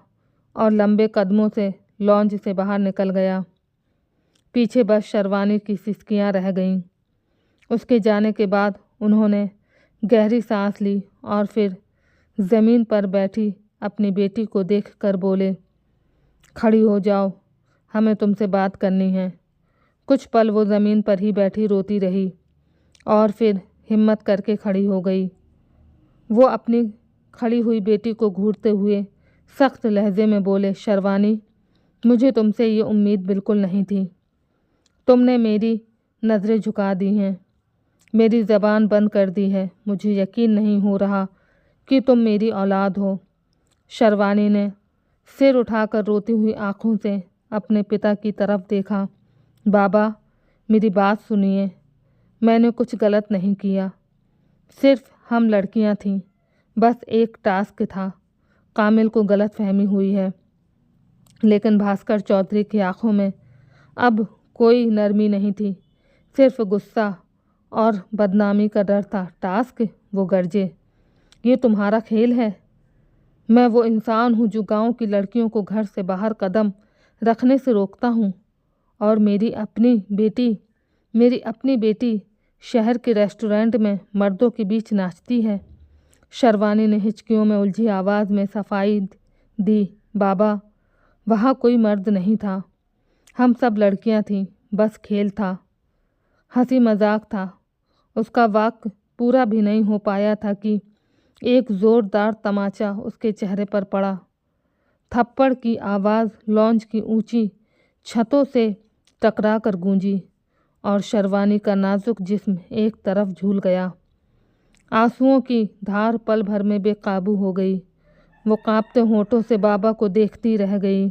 और लंबे कदमों से लॉन्ज से बाहर निकल गया। पीछे बस शर्वानी की सिसकियां रह गईं। उसके जाने के बाद उन्होंने गहरी सांस ली और फिर ज़मीन पर बैठी अपनी बेटी को देखकर बोले, खड़ी हो जाओ, हमें तुमसे बात करनी है। कुछ पल वो ज़मीन पर ही बैठी रोती रही और फिर हिम्मत करके खड़ी हो गई। वो अपनी खड़ी हुई बेटी को घूरते हुए सख्त लहजे में बोले, शर्वानी, मुझे तुमसे ये उम्मीद बिल्कुल नहीं थी। तुमने मेरी नज़रें झुका दी हैं, मेरी ज़बान बंद कर दी है। मुझे यकीन नहीं हो रहा कि तुम मेरी औलाद हो। शर्वानी ने सिर उठाकर रोती हुई आंखों से अपने पिता की तरफ देखा। बाबा, मेरी बात सुनिए, मैंने कुछ गलत नहीं किया, सिर्फ हम लड़कियां थीं, बस एक टास्क था। कामिल को गलत फहमी हुई है। लेकिन भास्कर चौधरी की आंखों में अब कोई नरमी नहीं थी, सिर्फ गुस्सा और बदनामी का डर था। टास्क? वो गरजे, ये तुम्हारा खेल है? मैं वो इंसान हूँ जो गांव की लड़कियों को घर से बाहर कदम रखने से रोकता हूँ, और मेरी अपनी बेटी शहर के रेस्टोरेंट में मर्दों के बीच नाचती है। शर्वानी ने हिचकियों में उलझी आवाज़ में सफाई दी, बाबा, वहाँ कोई मर्द नहीं था, हम सब लड़कियाँ थीं, बस खेल था, हंसी मजाक था। उसका वाक्य पूरा भी नहीं हो पाया था कि एक ज़ोरदार तमाचा उसके चेहरे पर पड़ा। थप्पड़ की आवाज़ लॉन्ज की ऊंची छतों से टकरा कर गूंजी और शर्वानी का नाजुक जिस्म एक तरफ झूल गया। आंसुओं की धार पल भर में बेकाबू हो गई। वो कांपते होठों से बाबा को देखती रह गई।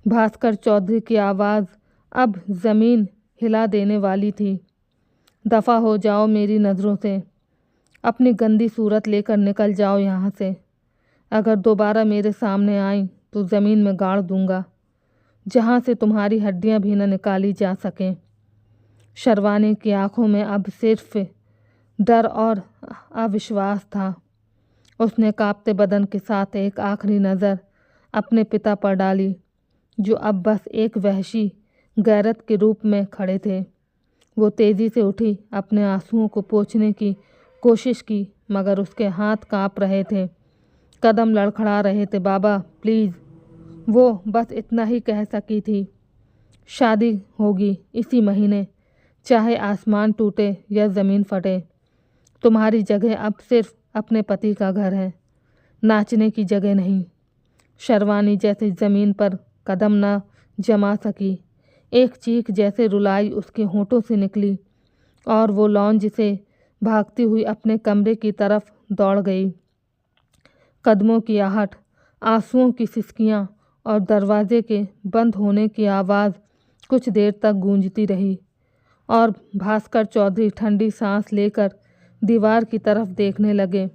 भास्कर चौधरी की आवाज़ अब ज़मीन हिला देने वाली थी, दफ़ा हो जाओ मेरी नज़रों से, अपनी गंदी सूरत लेकर निकल जाओ यहाँ से। अगर दोबारा मेरे सामने आई तो ज़मीन में गाड़ दूंगा, जहाँ से तुम्हारी हड्डियाँ भी न निकाली जा सकें। शर्वानी की आंखों में अब सिर्फ डर और अविश्वास था। उसने कांपते बदन के साथ एक आखिरी नज़र अपने पिता पर डाली, जो अब बस एक वहशी गैरत के रूप में खड़े थे। वो तेज़ी से उठी, अपने आंसुओं को पोंछने की कोशिश की, मगर उसके हाथ कांप रहे थे, कदम लड़खड़ा रहे थे। बाबा, प्लीज़, वो बस इतना ही कह सकी थी। शादी होगी इसी महीने, चाहे आसमान टूटे या ज़मीन फटे। तुम्हारी जगह अब सिर्फ अपने पति का घर है, नाचने की जगह नहीं। शर्वानी जैसे ज़मीन पर कदम न जमा सकी, एक चीख जैसे रुलाई उसके होठों से निकली और वो लॉन्ज से भागती हुई अपने कमरे की तरफ दौड़ गई। कदमों की आहट, आंसुओं की सिसकियां और दरवाजे के बंद होने की आवाज़ कुछ देर तक गूंजती रही और भास्कर चौधरी ठंडी सांस लेकर दीवार की तरफ देखने लगे,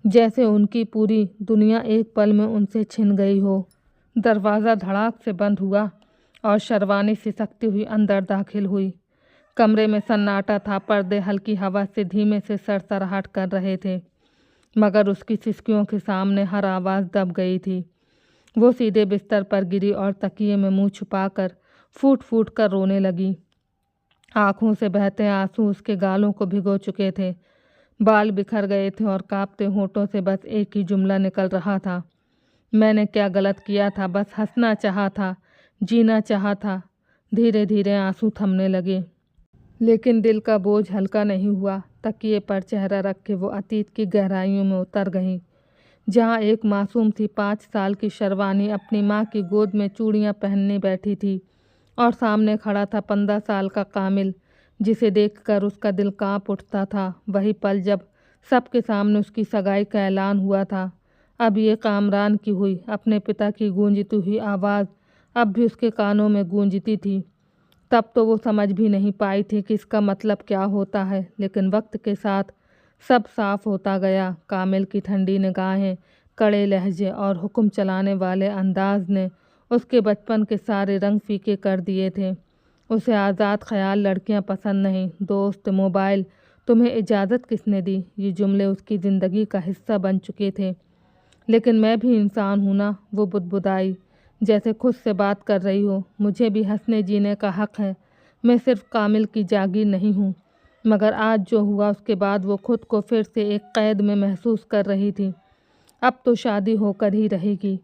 जैसे उनकी पूरी दुनिया एक पल में उनसे छिन गई हो। दरवाज़ा धड़ाक से बंद हुआ और शर्वानी सिसकती हुई अंदर दाखिल हुई। कमरे में सन्नाटा था, पर्दे हल्की हवा से धीमे से सरसराहट कर रहे थे, मगर उसकी सिसकियों के सामने हर आवाज़ दब गई थी। वो सीधे बिस्तर पर गिरी और तकिए में मुंह छुपाकर फूट फूट कर रोने लगी। आंखों से बहते आंसू उसके गालों को भिगो चुके थे, बाल बिखर गए थे और कांपते होठों से बस एक ही जुमला निकल रहा था, मैंने क्या गलत किया था? बस हंसना चाहा था, जीना चाहा था। धीरे धीरे आंसू थमने लगे, लेकिन दिल का बोझ हल्का नहीं हुआ। तकिए पर चेहरा रख के वो अतीत की गहराइयों में उतर गईं, जहाँ एक मासूम थी 5 साल की शर्वानी अपनी माँ की गोद में चूड़ियाँ पहनने बैठी थी और सामने खड़ा था 15 साल का कामिल, जिसे देखकर उसका दिल कांप उठता था। वही पल जब सबके सामने उसकी सगाई का ऐलान हुआ था। अब ये कामरान की हुई, अपने पिता की गूंजती हुई आवाज़ अब भी उसके कानों में गूंजती थी। तब तो वो समझ भी नहीं पाई थी कि इसका मतलब क्या होता है, लेकिन वक्त के साथ सब साफ होता गया। कामिल की ठंडी निगाहें, कड़े लहजे और हुक्म चलाने वाले अंदाज ने उसके बचपन के सारे रंग फीके कर दिए थे। उसे आज़ाद ख्याल लड़कियां पसंद नहीं, दोस्त, मोबाइल, तुम्हें इजाज़त किसने दी? ये जुमले उसकी ज़िंदगी का हिस्सा बन चुके थे। लेकिन मैं भी इंसान हूँ ना, वो बुदबुदाई, जैसे खुद से बात कर रही हो। मुझे भी हंसने जीने का हक़ है। मैं सिर्फ कामिल की जागीर नहीं हूँ। मगर आज जो हुआ उसके बाद वो खुद को फिर से एक क़ैद में महसूस कर रही थी। अब तो शादी होकर ही रहेगी।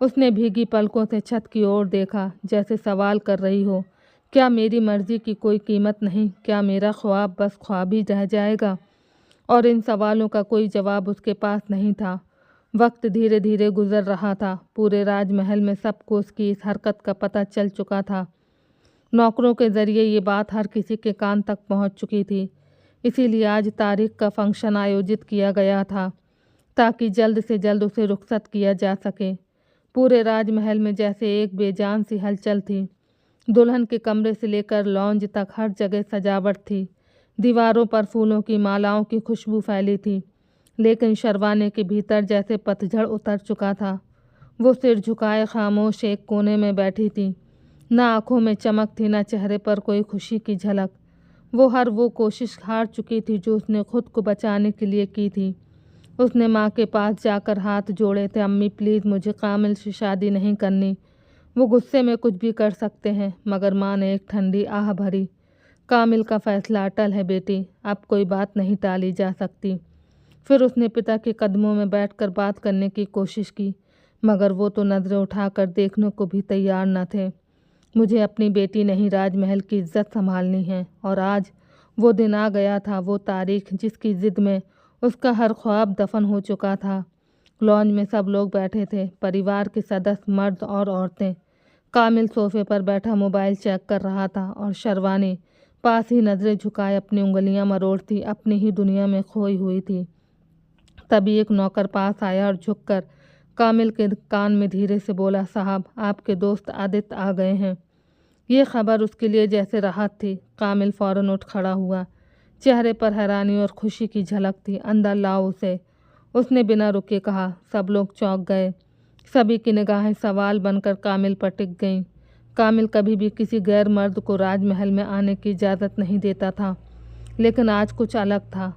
उसने भीगी पलकों से छत की ओर देखा, जैसे सवाल कर रही हो, क्या मेरी मर्ज़ी की कोई कीमत नहीं? क्या मेरा ख्वाब बस ख्वाब ही रह जाएगा? और इन सवालों का कोई जवाब उसके पास नहीं था। वक्त धीरे धीरे गुजर रहा था। पूरे राजमहल में सबको उसकी इस हरकत का पता चल चुका था। नौकरों के ज़रिए ये बात हर किसी के कान तक पहुंच चुकी थी। इसीलिए आज तारीख का फंक्शन आयोजित किया गया था, ताकि जल्द से जल्द उसे रुखसत किया जा सके। पूरे राजमहल में जैसे एक बेजान सी हलचल थी। दुल्हन के कमरे से लेकर लॉन्ज तक हर जगह सजावट थी। दीवारों पर फूलों की मालाओं की खुशबू फैली थी। लेकिन शरवाने के भीतर जैसे पतझड़ उतर चुका था। वो सिर झुकाए खामोश एक कोने में बैठी थी। ना आंखों में चमक थी, ना चेहरे पर कोई खुशी की झलक। वो कोशिश हार चुकी थी जो उसने खुद को बचाने के लिए की थी। उसने माँ के पास जाकर हाथ जोड़े थे, अम्मी प्लीज़ मुझे कामिल से शादी नहीं करनी। वो गुस्से में कुछ भी कर सकते हैं। मगर माँ ने एक ठंडी आह भरी, कामिल का फैसला अटल है बेटी, अब कोई बात नहीं टाली जा सकती। फिर उसने पिता के कदमों में बैठकर बात करने की कोशिश की, मगर वो तो नज़रें उठाकर देखने को भी तैयार न थे। मुझे अपनी बेटी नहीं, राजमहल की इज्जत संभालनी है। और आज वो दिन आ गया था, वो तारीख जिसकी ज़िद में उसका हर ख्वाब दफन हो चुका था। लॉन्ज में सब लोग बैठे थे, परिवार के सदस्य, मर्द और औरतें। कामिल सोफे पर बैठा मोबाइल चेक कर रहा था और शरवानी पास ही नज़रें झुकाए अपनी उंगलियां मरोड़ती अपनी ही दुनिया में खोई हुई थी। तभी एक नौकर पास आया और झुककर कामिल के कान में धीरे से बोला, साहब आपके दोस्त आदित्य आ गए हैं। ये खबर उसके लिए जैसे राहत थी। कामिल फ़ौरन उठ खड़ा हुआ। चेहरे पर हैरानी और खुशी की झलक थी। अंदर लाओ उसे, उसने बिना रुके कहा। सब लोग चौंक गए। सभी की निगाहें सवाल बनकर कामिल पर टिक गईं। कामिल कभी भी किसी गैर मर्द को राजमहल में आने की इजाज़त नहीं देता था, लेकिन आज कुछ अलग था।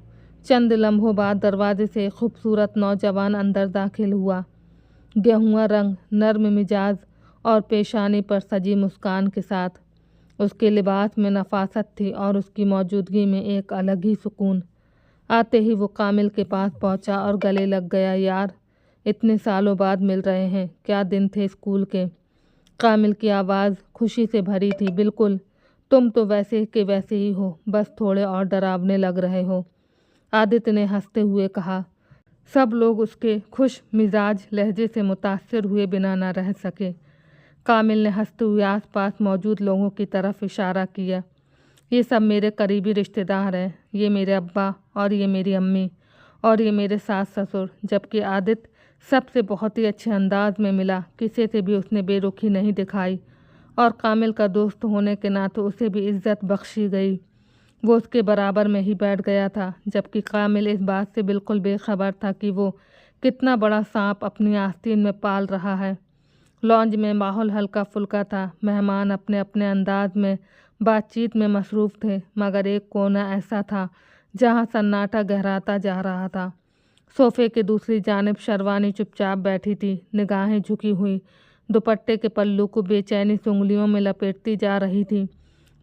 चंद लम्हों बाद दरवाजे से एक खूबसूरत नौजवान अंदर दाखिल हुआ। गेहुआ रंग, नर्म मिजाज और पेशानी पर सजी मुस्कान के साथ। उसके लिबास में नफासत थी और उसकी मौजूदगी में एक अलग ही सुकून। आते ही वो कामिल के पास पहुंचा और गले लग गया। यार, इतने सालों बाद मिल रहे हैं, क्या दिन थे स्कूल के। कामिल की आवाज़ खुशी से भरी थी। बिल्कुल, तुम तो वैसे के वैसे ही हो, बस थोड़े और डरावने लग रहे हो, आदित्य ने हंसते हुए कहा। सब लोग उसके खुश मिजाज लहजे से मुतासिर हुए बिना न रह सके। कामिल ने हंसते हुए आसपास मौजूद लोगों की तरफ इशारा किया। ये सब मेरे करीबी रिश्तेदार हैं। ये मेरे अब्बा और ये मेरी अम्मी और ये मेरे सास ससुर। जबकि आदित्य सबसे बहुत ही अच्छे अंदाज में मिला। किसी से भी उसने बेरुखी नहीं दिखाई और कामिल का दोस्त होने के नाते उसे भी इज्जत बख्शी गई। वो उसके बराबर में ही बैठ गया था, जबकि कामिल इस बात से बिल्कुल बेखबर था कि वो कितना बड़ा सांप अपनी आस्तीन में पाल रहा है। लॉन्ज में माहौल हल्का फुल्का था। मेहमान अपने अपने अंदाज में बातचीत में मसरूफ़ थे, मगर एक कोना ऐसा था जहां सन्नाटा गहराता जा रहा था। सोफे के दूसरी जानिब शरवानी चुपचाप बैठी थी, निगाहें झुकी हुई, दुपट्टे के पल्लू को बेचैनी से उंगलियों में लपेटती जा रही थी।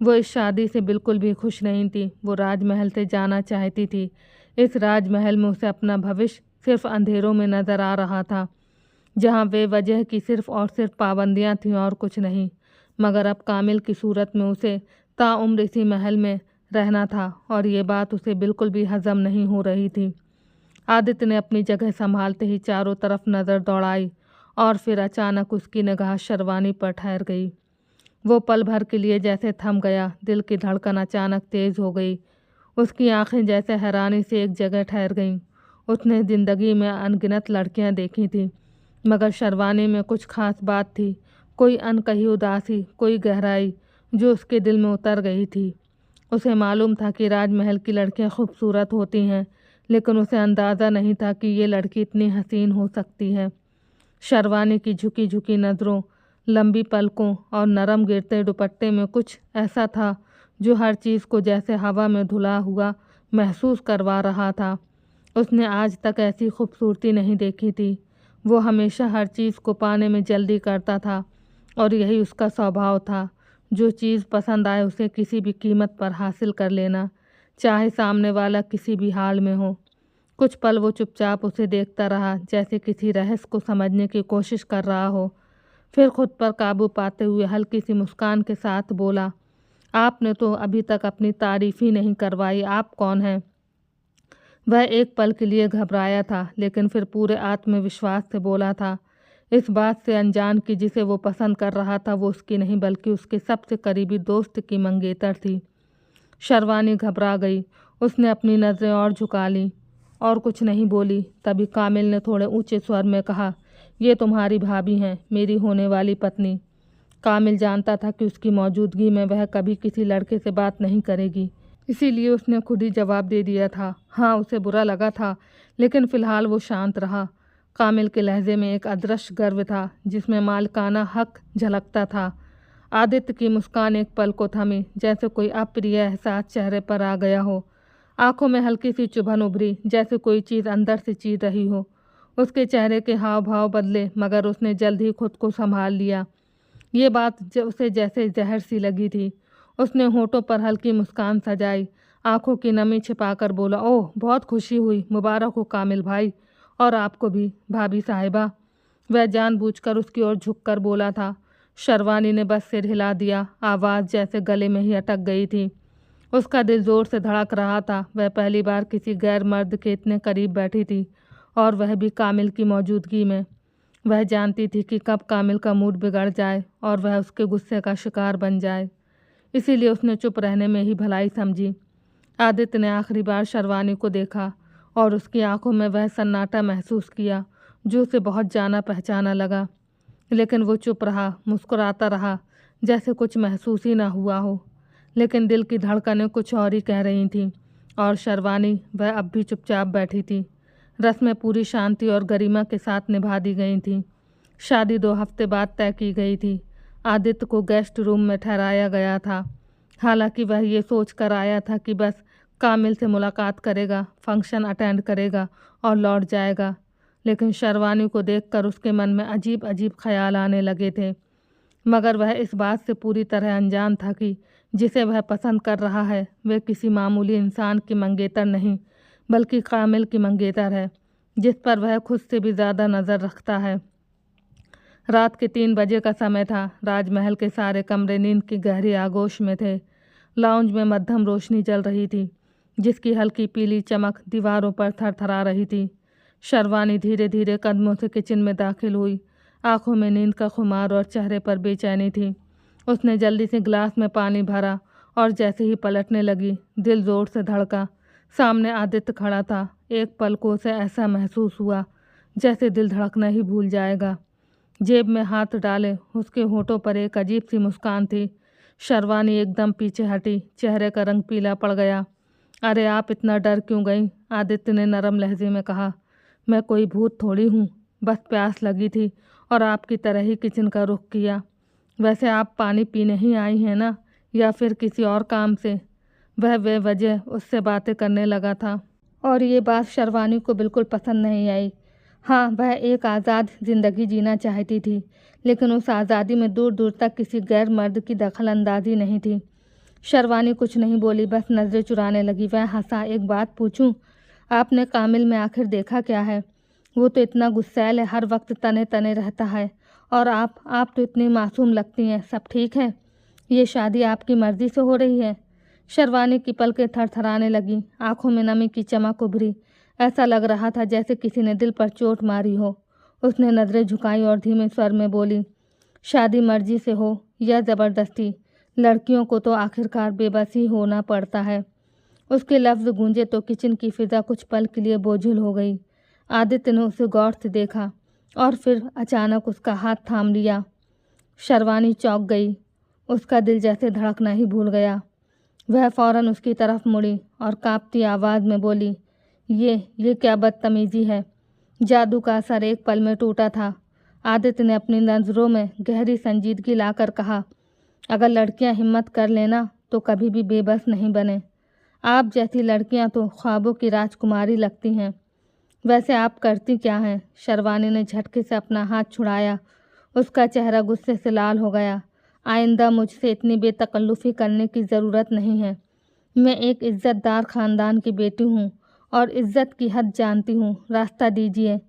वो इस शादी से बिल्कुल भी खुश नहीं थी। वो राजमहल से जाना चाहती थी। इस राजमहल में उसे अपना भविष्य सिर्फ अंधेरों में नज़र आ रहा था, जहाँ बेवजह की सिर्फ और सिर्फ पाबंदियाँ थीं और कुछ नहीं। मगर अब कामिल की सूरत में उसे ताउम्र इसी महल में रहना था और ये बात उसे बिल्कुल भी हजम नहीं हो रही थी। आदित्य ने अपनी जगह संभालते ही चारों तरफ नज़र दौड़ाई और फिर अचानक उसकी निगाह शरवानी पर ठहर गई। वो पल भर के लिए जैसे थम गया। दिल की धड़कन अचानक तेज़ हो गई। उसकी आंखें जैसे हैरानी से एक जगह ठहर गईं। उसने ज़िंदगी में अनगिनत लड़कियां देखी थीं, मगर शरवानी में कुछ खास बात थी, कोई अनकही उदासी, कोई गहराई जो उसके दिल में उतर गई थी। उसे मालूम था कि राजमहल की लड़कियां खूबसूरत होती हैं, लेकिन उसे अंदाज़ा नहीं था कि ये लड़की इतनी हसीन हो सकती है। शरवानी की झुकी झुकी नज़रों, लंबी पलकों और नरम गिरते दुपट्टे में कुछ ऐसा था जो हर चीज़ को जैसे हवा में धुला हुआ महसूस करवा रहा था। उसने आज तक ऐसी खूबसूरती नहीं देखी थी। वो हमेशा हर चीज़ को पाने में जल्दी करता था और यही उसका स्वभाव था। जो चीज़ पसंद आए उसे किसी भी कीमत पर हासिल कर लेना, चाहे सामने वाला किसी भी हाल में हो। कुछ पल वो चुपचाप उसे देखता रहा, जैसे किसी रहस्य को समझने की कोशिश कर रहा हो। फिर खुद पर काबू पाते हुए हल्की सी मुस्कान के साथ बोला, आपने तो अभी तक अपनी तारीफ़ ही नहीं करवाई, आप कौन हैं? वह एक पल के लिए घबराया था, लेकिन फिर पूरे आत्मविश्वास से बोला था, इस बात से अनजान कि जिसे वो पसंद कर रहा था वो उसकी नहीं बल्कि उसके सबसे करीबी दोस्त की मंगेतर थी। शर्वानी घबरा गई। उसने अपनी नज़रें और झुका लीं और कुछ नहीं बोली। तभी कामिल ने थोड़े ऊंचे स्वर में कहा, ये तुम्हारी भाभी हैं, मेरी होने वाली पत्नी। कामिल जानता था कि उसकी मौजूदगी में वह कभी किसी लड़के से बात नहीं करेगी, इसीलिए उसने खुद ही जवाब दे दिया था। हाँ, उसे बुरा लगा था, लेकिन फ़िलहाल वो शांत रहा। कामिल के लहजे में एक अदृश्य गर्व था, जिसमें मालिकाना हक झलकता था। आदित्य की मुस्कान एक पल को थमी, जैसे कोई अप्रिय एहसास चेहरे पर आ गया हो। आंखों में हल्की सी चुभन उभरी, जैसे कोई चीज़ अंदर से चीर रही हो। उसके चेहरे के हाव भाव बदले, मगर उसने जल्द ही खुद को संभाल लिया। ये बात उसे जैसे जहर सी लगी थी। उसने होठों पर हल्की मुस्कान सजाई, आंखों की नमी छिपाकर बोला, ओह बहुत खुशी हुई, मुबारक हो कामिल भाई, और आपको भी भाभी साहिबा। वह जानबूझकर उसकी ओर झुककर बोला था। शर्वानी ने बस सिर हिला दिया, आवाज़ जैसे गले में ही अटक गई थी। उसका दिल ज़ोर से धड़क रहा था। वह पहली बार किसी गैर मर्द के इतने करीब बैठी थी, और वह भी कामिल की मौजूदगी में। वह जानती थी कि कब कामिल का मूड बिगड़ जाए और वह उसके गुस्से का शिकार बन जाए। इसीलिए उसने चुप रहने में ही भलाई समझी। आदित्य ने आखिरी बार शर्वानी को देखा और उसकी आंखों में वह सन्नाटा महसूस किया जो उसे बहुत जाना पहचाना लगा। लेकिन वो चुप रहा, मुस्कुराता रहा, जैसे कुछ महसूस ही ना हुआ हो। लेकिन दिल की धड़कनें कुछ और ही कह रही थीं। और शर्वानी, वह अब भी चुपचाप बैठी थी। रस्में पूरी शांति और गरिमा के साथ निभा दी गई थीं। शादी 2 हफ्ते बाद तय की गई थी। आदित्य को गेस्ट रूम में ठहराया गया था। हालांकि वह ये सोच कर आया था कि बस कामिल से मुलाकात करेगा, फंक्शन अटेंड करेगा और लौट जाएगा। लेकिन शर्वानी को देखकर उसके मन में अजीब अजीब ख्याल आने लगे थे। मगर वह इस बात से पूरी तरह अनजान था कि जिसे वह पसंद कर रहा है वह किसी मामूली इंसान की मंगेतर नहीं, बल्कि कामिल की मंगेतर है, जिस पर वह खुद से भी ज़्यादा नज़र रखता है। रात के 3 बजे का समय था। राजमहल के सारे कमरे नींद की गहरी आगोश में थे। लाउंज में मध्यम रोशनी जल रही थी, जिसकी हल्की पीली चमक दीवारों पर थरथरा रही थी। शर्वानी धीरे धीरे कदमों से किचन में दाखिल हुई। आंखों में नींद का खुमार और चेहरे पर बेचैनी थी। उसने जल्दी से गिलास में पानी भरा और जैसे ही पलटने लगी, दिल ज़ोर से धड़का। सामने आदित्य खड़ा था। एक पल को उसे ऐसा महसूस हुआ जैसे दिल धड़कना ही भूल जाएगा। जेब में हाथ डाले, उसके होठों पर एक अजीब सी मुस्कान थी। शर्वानी एकदम पीछे हटी, चेहरे का रंग पीला पड़ गया। अरे आप इतना डर क्यों गई? आदित्य ने नरम लहजे में कहा। मैं कोई भूत थोड़ी हूँ, बस प्यास लगी थी और आपकी तरह ही किचन का रुख किया। वैसे आप पानी पीने ही आई हैं ना, या फिर किसी और काम से? वह बेवजह उससे बातें करने लगा था और ये बात शर्वानी को बिल्कुल पसंद नहीं आई। हाँ, वह एक आज़ाद ज़िंदगी जीना चाहती थी, लेकिन उस आज़ादी में दूर दूर तक किसी गैर मर्द की दखलंदाजी नहीं थी। शर्वानी कुछ नहीं बोली, बस नज़रें चुराने लगी। वह हंसा, एक बात पूछूं, आपने कामिल में आखिर देखा क्या है? वो तो इतना गुस्सैल है, हर वक्त तने तने रहता है। और आप तो इतनी मासूम लगती हैं। सब ठीक है? ये शादी आपकी मर्ज़ी से हो रही है? शर्वानी की पलकें थरथराने लगीं, आंखों में नमी की चमक उभरी। ऐसा लग रहा था जैसे किसी ने दिल पर चोट मारी हो। उसने नज़रें झुकाई और धीमे स्वर में बोली, शादी मर्जी से हो या ज़बरदस्ती, लड़कियों को तो आखिरकार बेबसी होना पड़ता है। उसके लफ्ज़ गूंजे तो किचन की फ़िज़ा कुछ पल के लिए बोझिल हो गई। आदित्य ने उसे गौर से देखा और फिर अचानक उसका हाथ थाम लिया। शर्वानी चौंक गई। उसका दिल जैसे धड़कना ही भूल गया। वह फ़ौरन उसकी तरफ मुड़ी और कांपती आवाज़ में बोली, ये क्या बदतमीज़ी है? जादू का असर एक पल में टूटा था। आदित्य ने अपनी नज़रों में गहरी संजीदगी लाकर कहा, अगर लड़कियां हिम्मत कर लेना तो कभी भी बेबस नहीं बने। आप जैसी लड़कियां तो ख्वाबों की राजकुमारी लगती हैं। वैसे आप करती क्या हैं? शर्वानी ने झटके से अपना हाथ छुड़ाया। उसका चेहरा गुस्से से लाल हो गया। आइंदा मुझसे इतनी बेतकल्लुफ़ी करने की ज़रूरत नहीं है। मैं एक इज़्ज़तदार ख़ानदान की बेटी हूँ और इज़्ज़त की हद जानती हूँ। रास्ता दीजिए।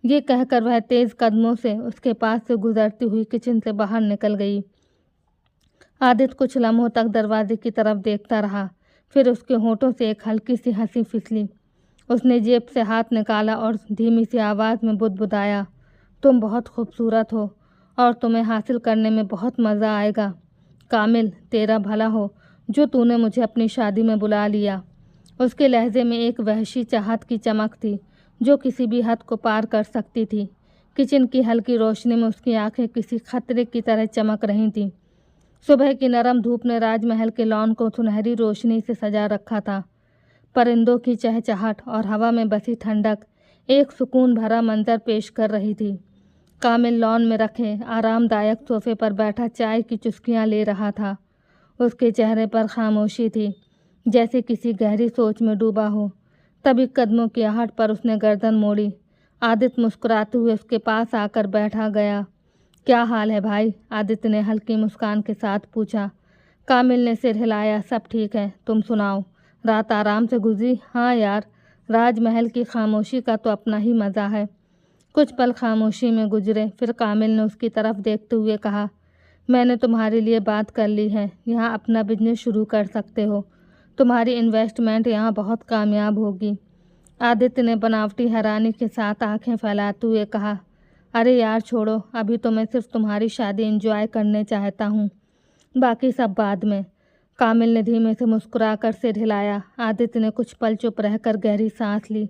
ये कहकर वह तेज़ कदमों से उसके पास से गुजरती हुई किचन से बाहर निकल गई। आदित्य कुछ लम्हों तक दरवाजे की तरफ देखता रहा। फिर उसके होठों से एक हल्की सी हंसी फिसली। उसने जेब से हाथ निकाला और धीमी सी आवाज़ में बुदबुदाया, तुम बहुत खूबसूरत हो और तुम्हें हासिल करने में बहुत मज़ा आएगा। कामिल, तेरा भला हो जो तूने मुझे अपनी शादी में बुला लिया। उसके लहजे में एक वहशी चाहत की चमक थी जो किसी भी हद को पार कर सकती थी। किचन की हल्की रोशनी में उसकी आंखें किसी खतरे की तरह चमक रही थीं। सुबह की नरम धूप ने राजमहल के लॉन को सुनहरी रोशनी से सजा रखा था। परिंदों की चहचहाट और हवा में बसी ठंडक एक सुकून भरा मंजर पेश कर रही थी। कामिल लॉन में रखे आरामदायक सोफे पर बैठा चाय की चुस्कियां ले रहा था। उसके चेहरे पर खामोशी थी, जैसे किसी गहरी सोच में डूबा हो। तभी कदमों की आहट पर उसने गर्दन मोड़ी। आदित्य मुस्कुराते हुए उसके पास आकर बैठा गया। क्या हाल है भाई? आदित्य ने हल्की मुस्कान के साथ पूछा। कामिल ने सिर हिलाया। सब ठीक है, तुम सुनाओ, रात आराम से गुजरी? हाँ यार, राजमहल की खामोशी का तो अपना ही मज़ा है। कुछ पल खामोशी में गुजरे, फिर कामिल ने उसकी तरफ देखते हुए कहा, मैंने तुम्हारे लिए बात कर ली है। यहाँ अपना बिजनेस शुरू कर सकते हो। तुम्हारी इन्वेस्टमेंट यहाँ बहुत कामयाब होगी। आदित्य ने बनावटी हैरानी के साथ आंखें फैलाते हुए कहा, अरे यार छोड़ो, अभी तो मैं सिर्फ तुम्हारी शादी एंजॉय करने चाहता हूँ, बाकी सब बाद में। कामिल ने धीमे से मुस्कुराकर सिर हिलाया। आदित्य ने कुछ पल चुप रहकर गहरी सांस ली।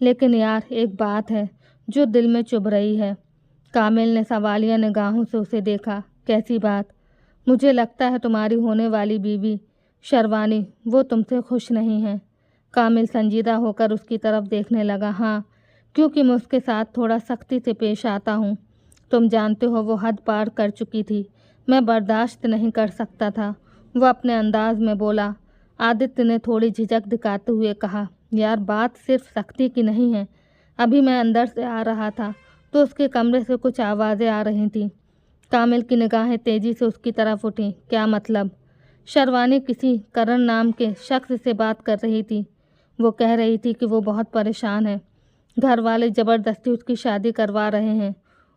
लेकिन यार, एक बात है जो दिल में चुभ रही है। कामिल ने सवालिया निगाहों से उसे देखा। कैसी बात? मुझे लगता है तुम्हारी होने वाली बीवी शर्वानी, वो तुमसे खुश नहीं है। कामिल संजीदा होकर उसकी तरफ देखने लगा। हाँ, क्योंकि मैं उसके साथ थोड़ा सख्ती से पेश आता हूँ। तुम जानते हो वो हद पार कर चुकी थी। मैं बर्दाश्त नहीं कर सकता था। वह अपने अंदाज में बोला। आदित्य ने थोड़ी झिझक दिखाते हुए कहा, यार बात सिर्फ सख्ती की नहीं है। अभी मैं अंदर से आ रहा था तो उसके कमरे से कुछ आवाज़ें आ रही थीं। कामिल की निगाहें तेज़ी से उसकी तरफ उठीं। क्या मतलब? शर्वानी किसी करण नाम के शख्स से बात कर रही थी। वो कह रही थी कि वो बहुत परेशान है। घर वाले ज़बरदस्ती उसकी शादी करवा रहे हैं।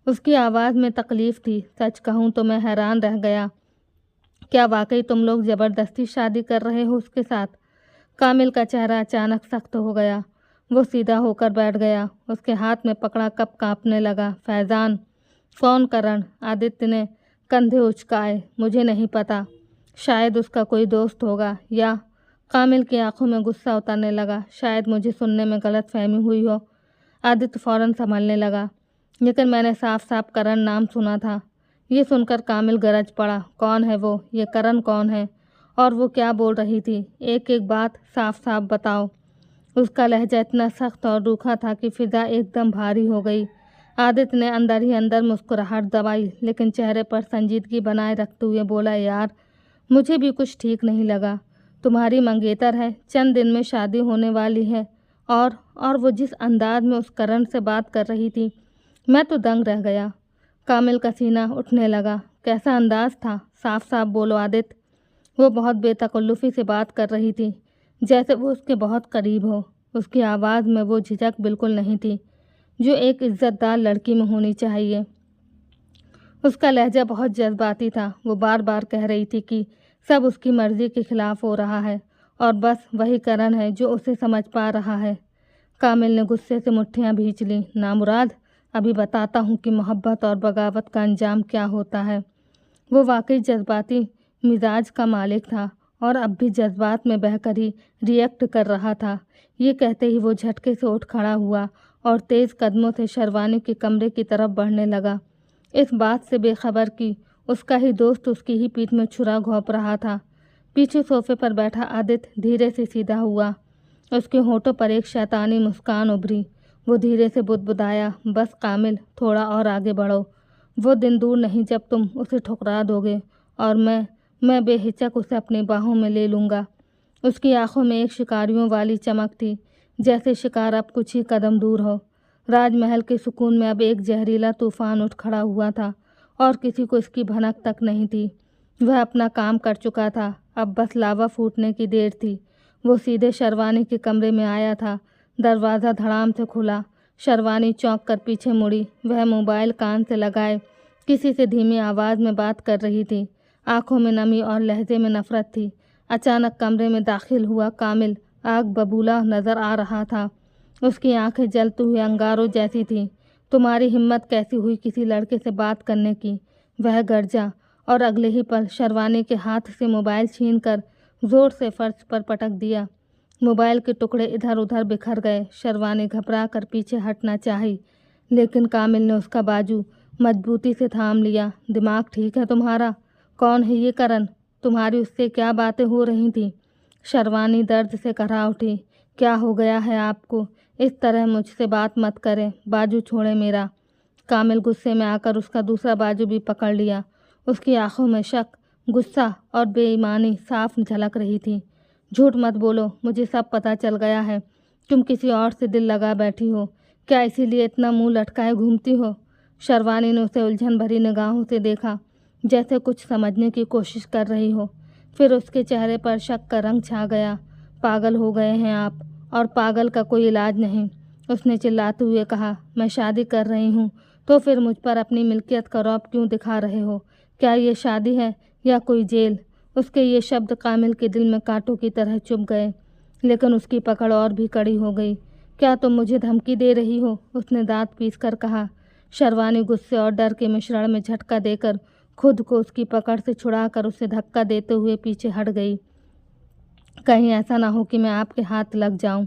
उसकी आवाज़ में तकलीफ़ थी। सच कहूँ तो मैं हैरान रह गया। क्या वाकई तुम लोग ज़बरदस्ती शादी कर रहे हो उसके साथ? कामिल का चेहरा अचानक सख्त हो गया। वो सीधा होकर बैठ गया। उसके हाथ में पकड़ा कप कांपने लगा। फैज़ान? कौन करण? आदित्य ने कंधे उचकाए। मुझे नहीं पता, शायद उसका कोई दोस्त होगा। या? कामिल की आंखों में गुस्सा उतरने लगा। शायद मुझे सुनने में गलतफहमी हुई हो। आदित्य फौरन संभलने लगा। लेकिन मैंने साफ साफ करण नाम सुना था। ये सुनकर कामिल गरज पड़ा। कौन है वो? ये करण कौन है? और वो क्या बोल रही थी? एक एक बात साफ साफ बताओ। उसका लहजा इतना सख्त और रूखा था कि फिजा एकदम भारी हो गई। आदित्य ने अंदर ही अंदर मुस्कुराहट दबाई, लेकिन चेहरे पर संजीदगी बनाए रखते हुए बोला, यार मुझे भी कुछ ठीक नहीं लगा। तुम्हारी मंगेतर है, चंद दिन में शादी होने वाली है, और वो जिस अंदाज में उस करण से बात कर रही थी, मैं तो दंग रह गया। कामिल का सीना उठने लगा। कैसा अंदाज था? साफ साफ बोलो आदित्य। वो बहुत बेतकल्लुफ़ी से बात कर रही थी, जैसे वो उसके बहुत करीब हो। उसकी आवाज़ में वो झिझक बिल्कुल नहीं थी जो एक इज़्ज़तदार लड़की में होनी चाहिए। उसका लहजा बहुत जज्बाती था। वो बार बार कह रही थी कि सब उसकी मर्ज़ी के ख़िलाफ़ हो रहा है और बस वही करण है जो उसे समझ पा रहा है। कामिल ने गुस्से से मुट्ठियाँ भींच लीं। नामुराद, अभी बताता हूँ कि मोहब्बत और बगावत का अंजाम क्या होता है। वो वाकई जज्बाती मिजाज का मालिक था और अब भी जज्बात में बहकर ही रिएक्ट कर रहा था। ये कहते ही वो झटके से उठ खड़ा हुआ और तेज़ कदमों से शर्वानी के कमरे की तरफ बढ़ने लगा, इस बात से बेखबर कि उसका ही दोस्त उसकी ही पीठ में छुरा घोंप रहा था। पीछे सोफे पर बैठा आदित्य धीरे से सीधा हुआ। उसके होठों पर एक शैतानी मुस्कान उभरी। वो धीरे से बुदबुदाया, बस कामिल, थोड़ा और आगे बढ़ो। वो दिन दूर नहीं जब तुम उसे ठुकरा दोगे और मैं बेहिचक उसे अपनी बाहों में ले लूँगा। उसकी आंखों में एक शिकारियों वाली चमक थी, जैसे शिकार अब कुछ ही कदम दूर हो। राजमहल के सुकून में अब एक जहरीला तूफान उठ खड़ा हुआ था और किसी को इसकी भनक तक नहीं थी। वह अपना काम कर चुका था, अब बस लावा फूटने की देर थी। वो सीधे शर्वानी के कमरे में आया था। दरवाज़ा धड़ाम से खुला। शर्वानी चौंक कर पीछे मुड़ी। वह मोबाइल कान से लगाए किसी से धीमी आवाज़ में बात कर रही थी। आंखों में नमी और लहजे में नफरत थी। अचानक कमरे में दाखिल हुआ कामिल आग बबूला नज़र आ रहा था। उसकी आंखें जलते हुए अंगारों जैसी थीं। तुम्हारी हिम्मत कैसी हुई किसी लड़के से बात करने की? वह गरजा और अगले ही पल शर्वानी के हाथ से मोबाइल छीनकर जोर से फर्श पर पटक दिया। मोबाइल के टुकड़े इधर उधर बिखर गए। शर्वानी घबरा कर पीछे हटना चाही, लेकिन कामिल ने उसका बाजू मजबूती से थाम लिया। दिमाग ठीक है तुम्हारा? कौन है ये करण? तुम्हारी उससे क्या बातें हो रही थीं? शर्वानी दर्द से कराह उठी। क्या हो गया है आपको? इस तरह मुझसे बात मत करें, बाजू छोड़े मेरा। कामिल गुस्से में आकर उसका दूसरा बाजू भी पकड़ लिया। उसकी आंखों में शक, गुस्सा और बेईमानी साफ झलक रही थी। झूठ मत बोलो, मुझे सब पता चल गया है। तुम किसी और से दिल लगा बैठी हो। क्या इसीलिए इतना मुंह लटकाए घूमती हो? शर्वानी ने उसे उलझन भरी निगाहों से देखा, जैसे कुछ समझने की कोशिश कर रही हो। फिर उसके चेहरे पर शक का रंग छा गया। पागल हो गए हैं आप, और पागल का कोई इलाज नहीं। उसने चिल्लाते हुए कहा, मैं शादी कर रही हूँ, तो फिर मुझ पर अपनी मिल्कियत का रौब क्यों दिखा रहे हो? क्या ये शादी है या कोई जेल? उसके ये शब्द कामिल के दिल में कांटों की तरह चुभ गए, लेकिन उसकी पकड़ और भी कड़ी हो गई। क्या तुम मुझे धमकी दे रही हो? उसने दांत पीसकर कहा। शर्वानी गुस्से और डर के मिश्रण में झटका देकर खुद को उसकी पकड़ से छुड़ाकर उसे धक्का देते हुए पीछे हट गई। कहीं ऐसा ना हो कि मैं आपके हाथ लग जाऊं।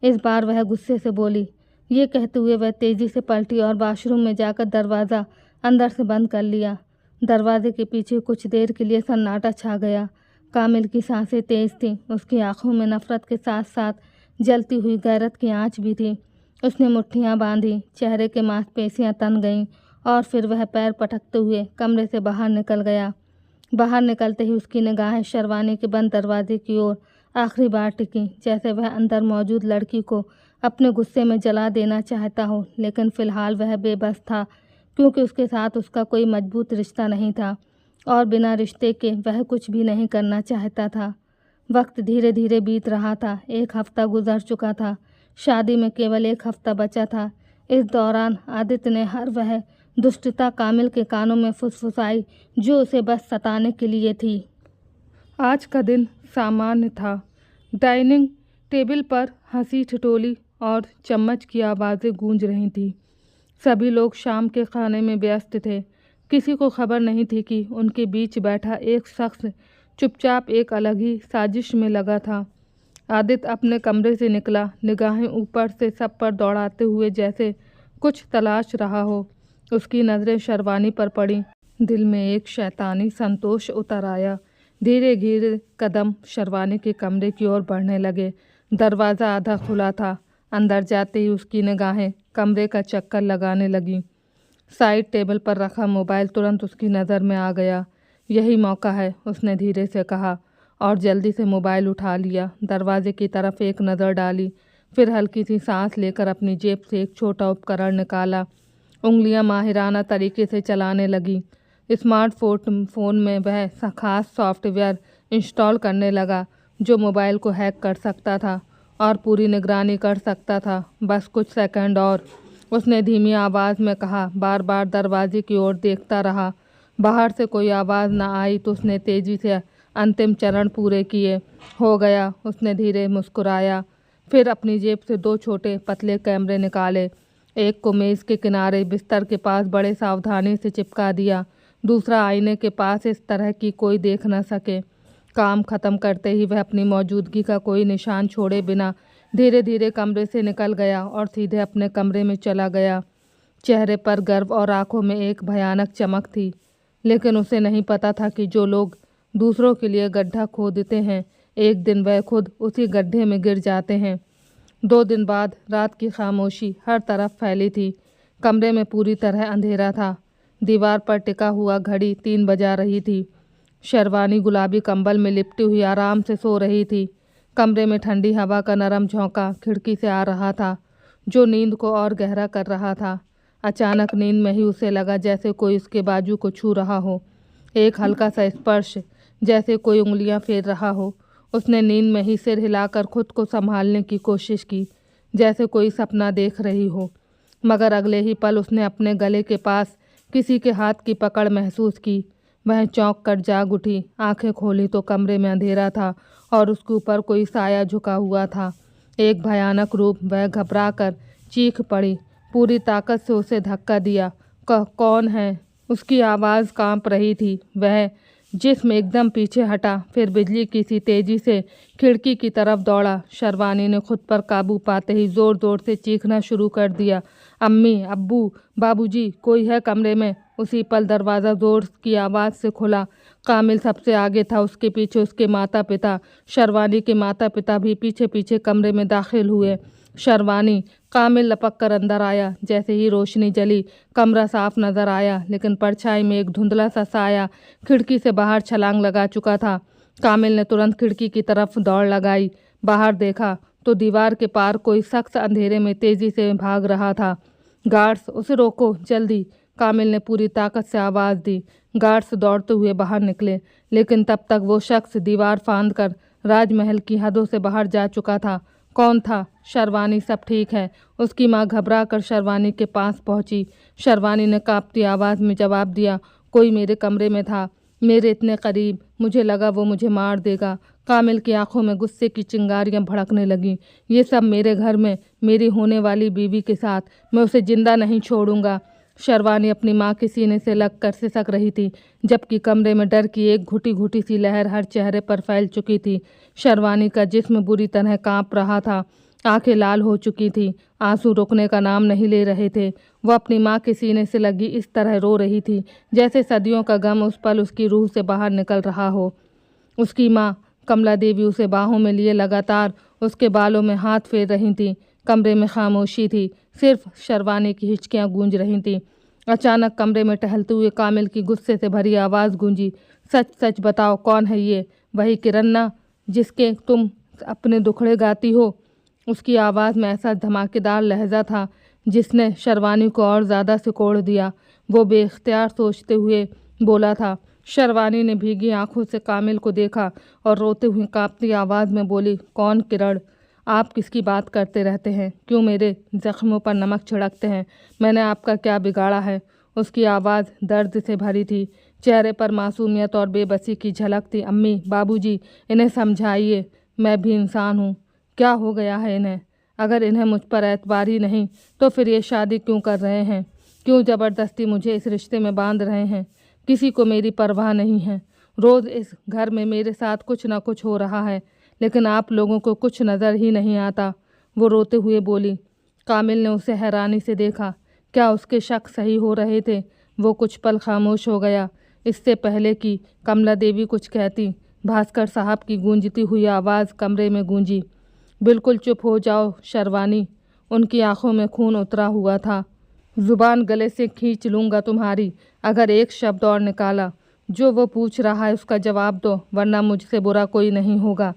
इस बार वह गुस्से से बोली। ये कहते हुए वह तेजी से पलटी और वॉशरूम में जाकर दरवाज़ा अंदर से बंद कर लिया। दरवाजे के पीछे कुछ देर के लिए सन्नाटा छा गया। कामिल की सांसें तेज थीं। उसकी आंखों में नफरत के साथ साथ जलती हुई गैरत की आंच भी थी। उसने मुट्ठियां बांधी, चेहरे के मांसपेशियां तन गईं और फिर वह पैर पटकते हुए कमरे से बाहर निकल गया। बाहर निकलते ही उसकी निगाहें शर्वानी के बंद दरवाजे की ओर आखिरी बार टिकी, जैसे वह अंदर मौजूद लड़की को अपने गुस्से में जला देना चाहता हो। लेकिन फ़िलहाल वह बेबस था, क्योंकि उसके साथ उसका कोई मजबूत रिश्ता नहीं था और बिना रिश्ते के वह कुछ भी नहीं करना चाहता था। वक्त धीरे धीरे बीत रहा था। 1 हफ्ता गुजर चुका था। शादी में केवल 1 हफ्ता बचा था। इस दौरान आदित्य ने हर वह दुष्टता कामिल के कानों में फुसफुसाई जो उसे बस सताने के लिए थी। आज का दिन सामान्य था। डाइनिंग टेबल पर हंसी ठिठोली और चम्मच की आवाज़ें गूंज रही थीं। सभी लोग शाम के खाने में व्यस्त थे। किसी को खबर नहीं थी कि उनके बीच बैठा एक शख्स चुपचाप एक अलग ही साजिश में लगा था। आदित्य अपने कमरे से निकला, निगाहें ऊपर से सब पर दौड़ाते हुए जैसे कुछ तलाश रहा हो। उसकी नज़रें शर्वानी पर पड़ी। दिल में एक शैतानी संतोष उतर आया। धीरे धीरे कदम शर्वानी के कमरे की ओर बढ़ने लगे। दरवाज़ा आधा खुला था। अंदर जाते ही उसकी निगाहें कमरे का चक्कर लगाने लगीं। साइड टेबल पर रखा मोबाइल तुरंत उसकी नज़र में आ गया। यही मौका है, उसने धीरे से कहा और जल्दी से मोबाइल उठा लिया। दरवाजे की तरफ एक नज़र डाली, फिर हल्की सी सांस लेकर अपनी जेब से एक छोटा उपकरण निकाला। उंगलियां माहिराना तरीके से चलाने लगी। फ़ोन में वह खास सॉफ्टवेयर इंस्टॉल करने लगा जो मोबाइल को हैक कर सकता था और पूरी निगरानी कर सकता था। बस कुछ सेकंड और, उसने धीमी आवाज़ में कहा। बार बार दरवाजे की ओर देखता रहा। बाहर से कोई आवाज़ न आई तो उसने तेज़ी से अंतिम चरण पूरे किए। हो गया, उसने धीरे मुस्कुराया। फिर अपनी जेब से 2 छोटे पतले कैमरे निकाले। एक को मेज़ के किनारे बिस्तर के पास बड़े सावधानी से चिपका दिया, दूसरा आईने के पास इस तरह कि कोई देख न सके। काम खत्म करते ही वह अपनी मौजूदगी का कोई निशान छोड़े बिना धीरे धीरे कमरे से निकल गया और सीधे अपने कमरे में चला गया। चेहरे पर गर्व और आंखों में एक भयानक चमक थी, लेकिन उसे नहीं पता था कि जो लोग दूसरों के लिए गड्ढा खोदते हैं, एक दिन वह खुद उसी गड्ढे में गिर जाते हैं। 2 दिन बाद रात की खामोशी हर तरफ फैली थी। कमरे में पूरी तरह अंधेरा था। दीवार पर टिका हुआ घड़ी 3 बजा रही थी। शर्वानी गुलाबी कंबल में लिपटी हुई आराम से सो रही थी। कमरे में ठंडी हवा का नरम झोंका खिड़की से आ रहा था, जो नींद को और गहरा कर रहा था। अचानक नींद में ही उसे लगा जैसे कोई उसके बाजू को छू रहा हो, एक हल्का सा स्पर्श, जैसे कोई उंगलियां फेर रहा हो। उसने नींद में ही सिर हिलाकर खुद को संभालने की कोशिश की, जैसे कोई सपना देख रही हो, मगर अगले ही पल उसने अपने गले के पास किसी के हाथ की पकड़ महसूस की। वह चौंक कर जाग उठी, आंखें खोली तो कमरे में अंधेरा था और उसके ऊपर कोई साया झुका हुआ था, एक भयानक रूप। वह घबरा कर चीख पड़ी, पूरी ताकत से उसे धक्का दिया। कौन है? उसकी आवाज़ कांप रही थी। वह जिस्म एकदम पीछे हटा, फिर बिजली की सी तेजी से खिड़की की तरफ दौड़ा। शर्वानी ने खुद पर काबू पाते ही ज़ोर ज़ोर से चीखना शुरू कर दिया, अम्मी, अब्बू, बाबूजी, कोई है कमरे में। उसी पल दरवाज़ा ज़ोर की आवाज़ से खुला। कामिल सबसे आगे था, उसके पीछे उसके माता पिता। शर्वानी के माता पिता भी पीछे पीछे कमरे में दाखिल हुए। शर्वानी, कामिल लपक कर अंदर आया। जैसे ही रोशनी जली, कमरा साफ नज़र आया, लेकिन परछाई में एक धुंधला सा साया खिड़की से बाहर छलांग लगा चुका था। कामिल ने तुरंत खिड़की की तरफ दौड़ लगाई। बाहर देखा तो दीवार के पार कोई शख्स अंधेरे में तेज़ी से भाग रहा था। गार्ड्स, उसे रोको, जल्दी! कामिल ने पूरी ताकत से आवाज़ दी। गार्ड्स दौड़ते हुए बाहर निकले, लेकिन तब तक वो शख्स दीवार फांद कर राजमहल की हदों से बाहर जा चुका था। कौन था? शर्वानी, सब ठीक है। उसकी माँ घबरा कर शर्वानी के पास पहुंची। शर्वानी ने कांपती आवाज़ में जवाब दिया, कोई मेरे कमरे में था, मेरे इतने करीब, मुझे लगा वो मुझे मार देगा। कामिल की आंखों में गुस्से की चिंगारियां भड़कने लगीं। ये सब मेरे घर में, मेरी होने वाली बीवी के साथ, मैं उसे जिंदा नहीं छोड़ूंगा। शर्वानी अपनी माँ के सीने से लग कर सिसक रही थी, जबकि कमरे में डर की एक घुटी घुटी सी लहर हर चेहरे पर फैल चुकी थी। शर्वानी का जिस्म बुरी तरह कांप रहा था, आंखें लाल हो चुकी थी, आंसू रुकने का नाम नहीं ले रहे थे। वह अपनी माँ के सीने से लगी इस तरह रो रही थी जैसे सदियों का गम उस पल उसकी रूह से बाहर निकल रहा हो। उसकी माँ कमला देवी उसे बाहों में लिए लगातार उसके बालों में हाथ फेर रही थी। कमरे में खामोशी थी, सिर्फ शर्वानी की हिचकियाँ गूंज रही थीं। अचानक कमरे में टहलते हुए कामिल की गुस्से से भरी आवाज़ गूंजी, सच सच बताओ, कौन है ये? वही किरण ना, जिसके तुम अपने दुखड़े गाती हो? उसकी आवाज़ में ऐसा धमाकेदार लहजा था जिसने शर्वानी को और ज़्यादा सिकोड़ दिया। वो बेख्तियार सोचते हुए बोला था। शर्वानी ने भीगी आंखों से कामिल को देखा और रोते हुए कांपती आवाज़ में बोली, कौन किरण? आप किसकी बात करते रहते हैं? क्यों मेरे जख्मों पर नमक छिड़कते हैं? मैंने आपका क्या बिगाड़ा है? उसकी आवाज़ दर्द से भरी थी, चेहरे पर मासूमियत और बेबसी की झलक थी। अम्मी, बाबूजी, इन्हें समझाइए, मैं भी इंसान हूँ। क्या हो गया है इन्हें? अगर इन्हें मुझ पर एतबार ही नहीं तो फिर ये शादी क्यों कर रहे हैं? क्यों ज़बरदस्ती मुझे इस रिश्ते में बांध रहे हैं? किसी को मेरी परवाह नहीं है। रोज़ इस घर में मेरे साथ कुछ ना कुछ हो रहा है, लेकिन आप लोगों को कुछ नज़र ही नहीं आता। वो रोते हुए बोली। कामिल ने उसे हैरानी से देखा। क्या उसके शक सही हो रहे थे? वो कुछ पल खामोश हो गया। इससे पहले कि कमला देवी कुछ कहती, भास्कर साहब की गूंजती हुई आवाज़ कमरे में गूंजी, बिल्कुल चुप हो जाओ शर्वानी। उनकी आंखों में खून उतरा हुआ था। ज़ुबान गले से खींच लूँगा तुम्हारी अगर एक शब्द और निकाला। जो वो पूछ रहा है उसका जवाब दो, वरना मुझसे बुरा कोई नहीं होगा।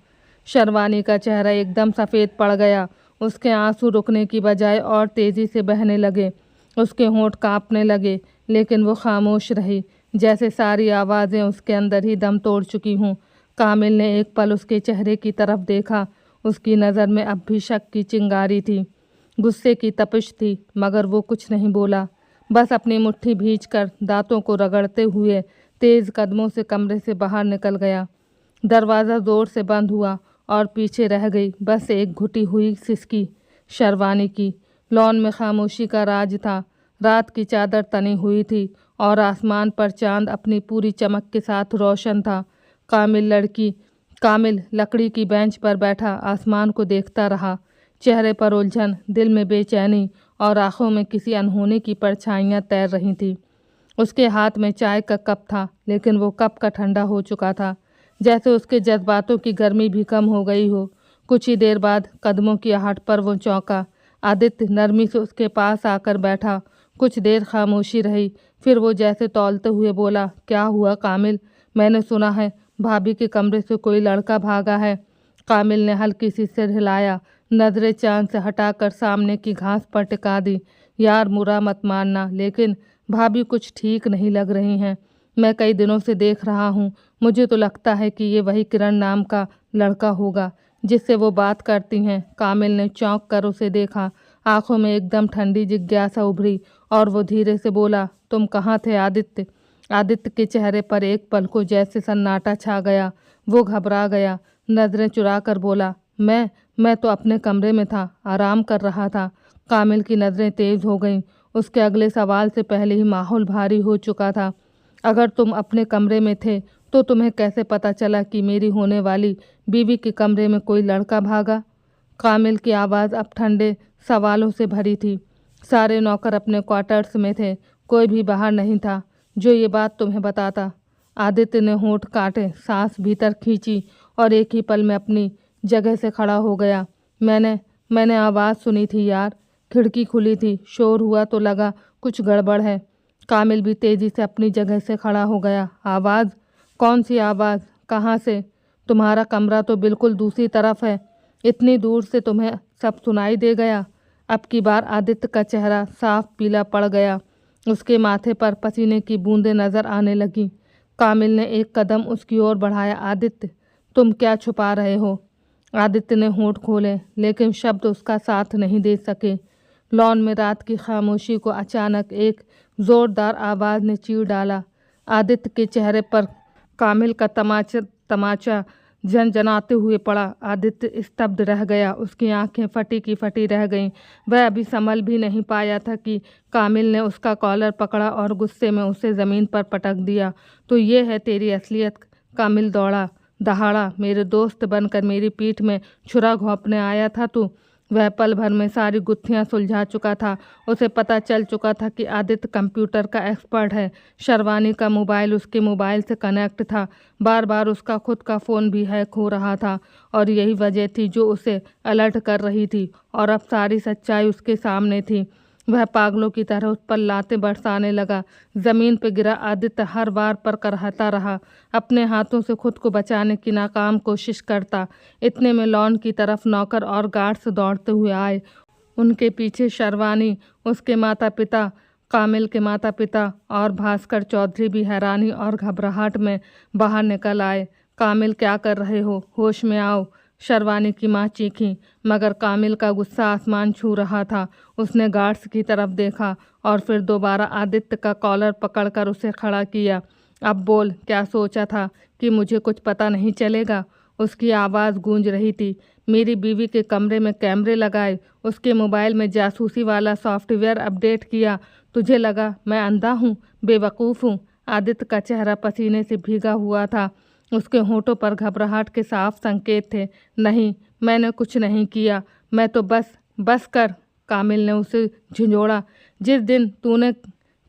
शर्वानी का चेहरा एकदम सफ़ेद पड़ गया। उसके आंसू रुकने की बजाय और तेज़ी से बहने लगे। उसके होंठ कांपने लगे, लेकिन वो खामोश रही, जैसे सारी आवाज़ें उसके अंदर ही दम तोड़ चुकी हों। कामिल ने एक पल उसके चेहरे की तरफ देखा। उसकी नज़र में अब भी शक की चिंगारी थी, गुस्से की तपिश थी, मगर वो कुछ नहीं बोला। बस अपनी मुट्ठी भींचकर दांतों को रगड़ते हुए तेज़ कदमों से कमरे से बाहर निकल गया। दरवाज़ा ज़ोर से बंद हुआ और पीछे रह गई बस एक घुटी हुई सिसकी शर्वानी की। लॉन में खामोशी का राज था। रात की चादर तनी हुई थी और आसमान पर चांद अपनी पूरी चमक के साथ रोशन था। कामिल लकड़ी की बेंच पर बैठा आसमान को देखता रहा। चेहरे पर उलझन, दिल में बेचैनी और आंखों में किसी अनहोनी की परछाइयाँ तैर रही थी। उसके हाथ में चाय का कप था, लेकिन वो कप का ठंडा हो चुका था, जैसे उसके जज्बातों की गर्मी भी कम हो गई हो। कुछ ही देर बाद कदमों की आहट पर वो चौंका। आदित्य नरमी से उसके पास आकर बैठा। कुछ देर खामोशी रही, फिर वो जैसे तौलते हुए बोला, क्या हुआ कामिल? मैंने सुना है भाभी के कमरे से कोई लड़का भागा है। कामिल ने हल्की सी सिर हिलाया, नजरें चांद से हटाकर सामने की घास पर टिका दी। यार बुरा मत मानना, लेकिन भाभी कुछ ठीक नहीं लग रही हैं। मैं कई दिनों से देख रहा हूँ। मुझे तो लगता है कि ये वही किरण नाम का लड़का होगा जिससे वो बात करती हैं। कामिल ने चौंक कर उसे देखा। आंखों में एकदम ठंडी जिज्ञासा उभरी और वो धीरे से बोला, तुम कहाँ थे आदित्य? आदित्य के चेहरे पर एक पल को जैसे सन्नाटा छा गया। वो घबरा गया, नजरें चुरा कर बोला, मैं तो अपने कमरे में था, आराम कर रहा था। कामिल की नजरें तेज हो गईं। उसके अगले सवाल से पहले ही माहौल भारी हो चुका था। अगर तुम अपने कमरे में थे तो तुम्हें कैसे पता चला कि मेरी होने वाली बीवी के कमरे में कोई लड़का भागा? कामिल की आवाज़ अब ठंडे सवालों से भरी थी। सारे नौकर अपने क्वार्टर्स में थे, कोई भी बाहर नहीं था जो ये बात तुम्हें बताता। आदित्य ने होंठ काटे, सांस भीतर खींची और एक ही पल में अपनी जगह से खड़ा हो गया। मैंने आवाज़ सुनी थी यार, खिड़की खुली थी, शोर हुआ तो लगा कुछ गड़बड़ है। कामिल भी तेजी से अपनी जगह से खड़ा हो गया। आवाज़? कौन सी आवाज़? कहाँ से? तुम्हारा कमरा तो बिल्कुल दूसरी तरफ है, इतनी दूर से तुम्हें सब सुनाई दे गया? अब की बार आदित्य का चेहरा साफ पीला पड़ गया। उसके माथे पर पसीने की बूंदें नजर आने लगीं। कामिल ने एक कदम उसकी ओर बढ़ाया। आदित्य, तुम क्या छुपा रहे हो? आदित्य ने होंठ खोले, लेकिन शब्द उसका साथ नहीं दे सके। लॉन में रात की खामोशी को अचानक एक जोरदार आवाज़ ने चीर डाला। आदित्य के चेहरे पर कामिल का तमाचा झनझनाते हुए पड़ा। आदित्य स्तब्ध रह गया, उसकी आंखें फटी की फटी रह गईं। वह अभी संभल भी नहीं पाया था कि कामिल ने उसका कॉलर पकड़ा और गुस्से में उसे ज़मीन पर पटक दिया। तो ये है तेरी असलियत? कामिल दौड़ा दहाड़ा, मेरे दोस्त बनकर मेरी पीठ में छुरा घोंपने आया था तू? वह पल भर में सारी गुत्थियां सुलझा चुका था। उसे पता चल चुका था कि आदित्य कंप्यूटर का एक्सपर्ट है। शर्वानी का मोबाइल उसके मोबाइल से कनेक्ट था। बार बार उसका खुद का फ़ोन भी हैक हो रहा था और यही वजह थी जो उसे अलर्ट कर रही थी। और अब सारी सच्चाई उसके सामने थी। वह पागलों की तरह उस पर लातें बरसाने लगा। ज़मीन पर गिरा आदित्य हर बार पर करहता रहा, अपने हाथों से खुद को बचाने की नाकाम कोशिश करता। इतने में लॉन की तरफ नौकर और गार्ड्स दौड़ते हुए आए। उनके पीछे शर्वानी, उसके माता पिता, कामिल के माता पिता और भास्कर चौधरी भी हैरानी और घबराहट में बाहर निकल आए। कामिल, क्या कर रहे हो? होश में आओ, शर्वानी की मां चीखी। मगर कामिल का गुस्सा आसमान छू रहा था। उसने गार्ड्स की तरफ देखा और फिर दोबारा आदित्य का कॉलर पकड़कर उसे खड़ा किया। अब बोल, क्या सोचा था कि मुझे कुछ पता नहीं चलेगा? उसकी आवाज़ गूंज रही थी। मेरी बीवी के कमरे में कैमरे लगाए, उसके मोबाइल में जासूसी वाला सॉफ्टवेयर अपडेट किया। तुझे लगा मैं अंधा हूँ, बेवकूफ़ हूँ? आदित्य का चेहरा पसीने से भीगा हुआ था। उसके होठों पर घबराहट के साफ संकेत थे। नहीं, मैंने कुछ नहीं किया, मैं तो बस कर। कामिल ने उसे झिंझोड़ा। जिस दिन तूने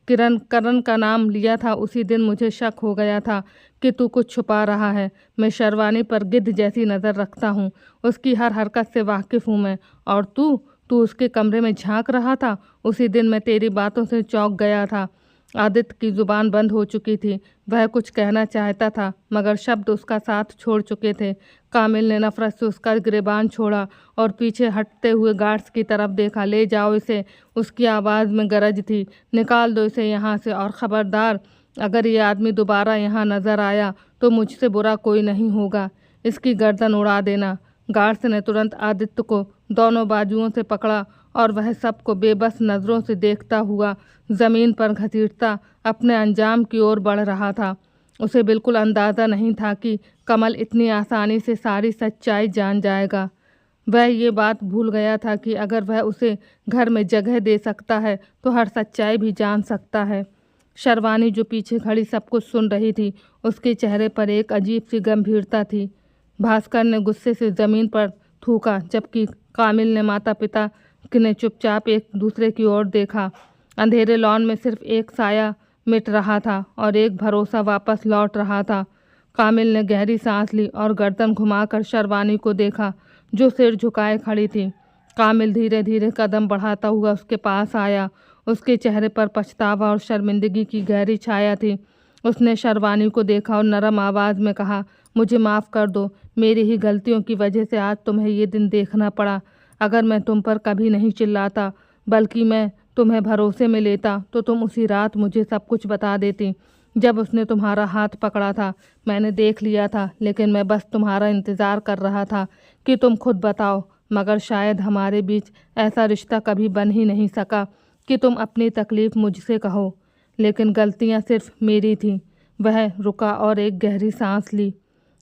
करण का नाम लिया था उसी दिन मुझे शक हो गया था कि तू कुछ छुपा रहा है। मैं शर्वानी पर गिद्ध जैसी नज़र रखता हूँ, उसकी हर हरकत से वाकिफ़ हूँ मैं। और तू उसके कमरे में झांक रहा था। उसी दिन मैं तेरी बातों से चौंक गया था। आदित्य की जुबान बंद हो चुकी थी। वह कुछ कहना चाहता था मगर शब्द उसका साथ छोड़ चुके थे। कामिल ने नफरत से उसका गिरेबान छोड़ा और पीछे हटते हुए गार्ड्स की तरफ देखा। ले जाओ इसे, उसकी आवाज़ में गरज थी। निकाल दो इसे यहाँ से, और ख़बरदार, अगर ये आदमी दोबारा यहाँ नज़र आया तो मुझसे बुरा कोई नहीं होगा। इसकी गर्दन उड़ा देना। गार्ड्स ने तुरंत आदित्य को दोनों बाजुओं से पकड़ा और वह सबको बेबस नज़रों से देखता हुआ ज़मीन पर घसीटता अपने अंजाम की ओर बढ़ रहा था। उसे बिल्कुल अंदाज़ा नहीं था कि कमल इतनी आसानी से सारी सच्चाई जान जाएगा। वह ये बात भूल गया था कि अगर वह उसे घर में जगह दे सकता है तो हर सच्चाई भी जान सकता है। शर्वानी जो पीछे खड़ी सब कुछ सुन रही थी, उसके चेहरे पर एक अजीब सी गंभीरता थी। भास्कर ने गुस्से से ज़मीन पर थूका, जबकि कामिल ने माता पिता ने चुपचाप एक दूसरे की ओर देखा। अंधेरे लॉन में सिर्फ एक साया मिट रहा था और एक भरोसा वापस लौट रहा था। कामिल ने गहरी सांस ली और गर्दन घुमाकर शर्वानी को देखा जो सिर झुकाए खड़ी थी। कामिल धीरे धीरे कदम बढ़ाता हुआ उसके पास आया। उसके चेहरे पर पछतावा और शर्मिंदगी की गहरी छाया थी। उसने शर्वानी को देखा और नरम आवाज़ में कहा, मुझे माफ़ कर दो, मेरी ही गलतियों की वजह से आज तुम्हें ये दिन देखना पड़ा। अगर मैं तुम पर कभी नहीं चिल्लाता बल्कि मैं तुम्हें भरोसे में लेता तो तुम उसी रात मुझे सब कुछ बता देती। जब उसने तुम्हारा हाथ पकड़ा था मैंने देख लिया था, लेकिन मैं बस तुम्हारा इंतज़ार कर रहा था कि तुम खुद बताओ। मगर शायद हमारे बीच ऐसा रिश्ता कभी बन ही नहीं सका कि तुम अपनी तकलीफ़ मुझसे कहो। लेकिन गलतियाँ सिर्फ मेरी थीं। वह रुका और एक गहरी सांस ली,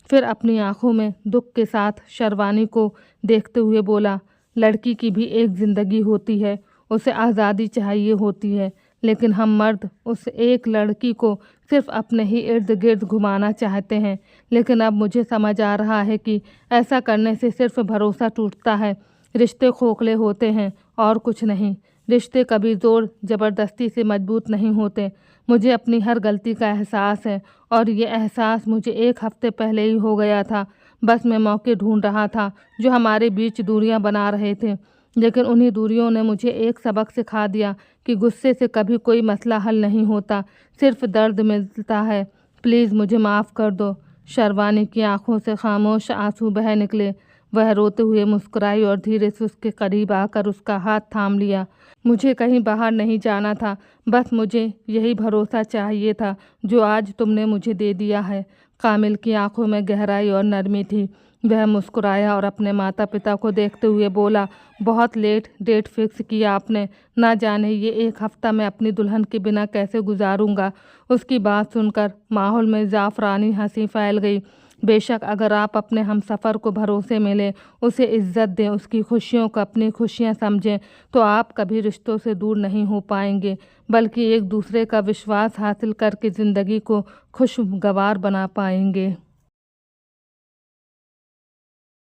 फिर अपनी आंखों में दुख के साथ शर्वानी को देखते हुए बोला, लड़की की भी एक ज़िंदगी होती है, उसे आज़ादी चाहिए होती है, लेकिन हम मर्द उस एक लड़की को सिर्फ अपने ही इर्द गिर्द घुमाना चाहते हैं। लेकिन अब मुझे समझ आ रहा है कि ऐसा करने से सिर्फ भरोसा टूटता है, रिश्ते खोखले होते हैं और कुछ नहीं। रिश्ते कभी ज़ोर ज़बरदस्ती से मजबूत नहीं होते। मुझे अपनी हर गलती का एहसास है और ये एहसास मुझे एक हफ्ते पहले ही हो गया था। बस मैं मौके ढूंढ रहा था जो हमारे बीच दूरियां बना रहे थे। लेकिन उन्हीं दूरियों ने मुझे एक सबक सिखा दिया कि गुस्से से कभी कोई मसला हल नहीं होता, सिर्फ दर्द मिलता है। प्लीज़ मुझे माफ़ कर दो। शर्वानी की आंखों से खामोश आंसू बह निकले। वह रोते हुए मुस्कुराई और धीरे से उसके करीब आकर उसका हाथ थाम लिया। मुझे कहीं बाहर नहीं जाना था, बस मुझे यही भरोसा चाहिए था जो आज तुमने मुझे दे दिया है। कामिल की आंखों में गहराई और नरमी थी। वह मुस्कुराया और अपने माता पिता को देखते हुए बोला, बहुत लेट डेट फिक्स किया आपने, ना जाने ये एक हफ्ता मैं अपनी दुल्हन के बिना कैसे गुजारूंगा। उसकी बात सुनकर माहौल में ज़ाफ़रानी हंसी फैल गई। बेशक अगर आप अपने हम सफ़र को भरोसे में लें, उसे इज्जत दें, उसकी खुशियों को अपनी खुशियां समझें, तो आप कभी रिश्तों से दूर नहीं हो पाएंगे, बल्कि एक दूसरे का विश्वास हासिल करके ज़िंदगी को खुशगवार बना पाएंगे।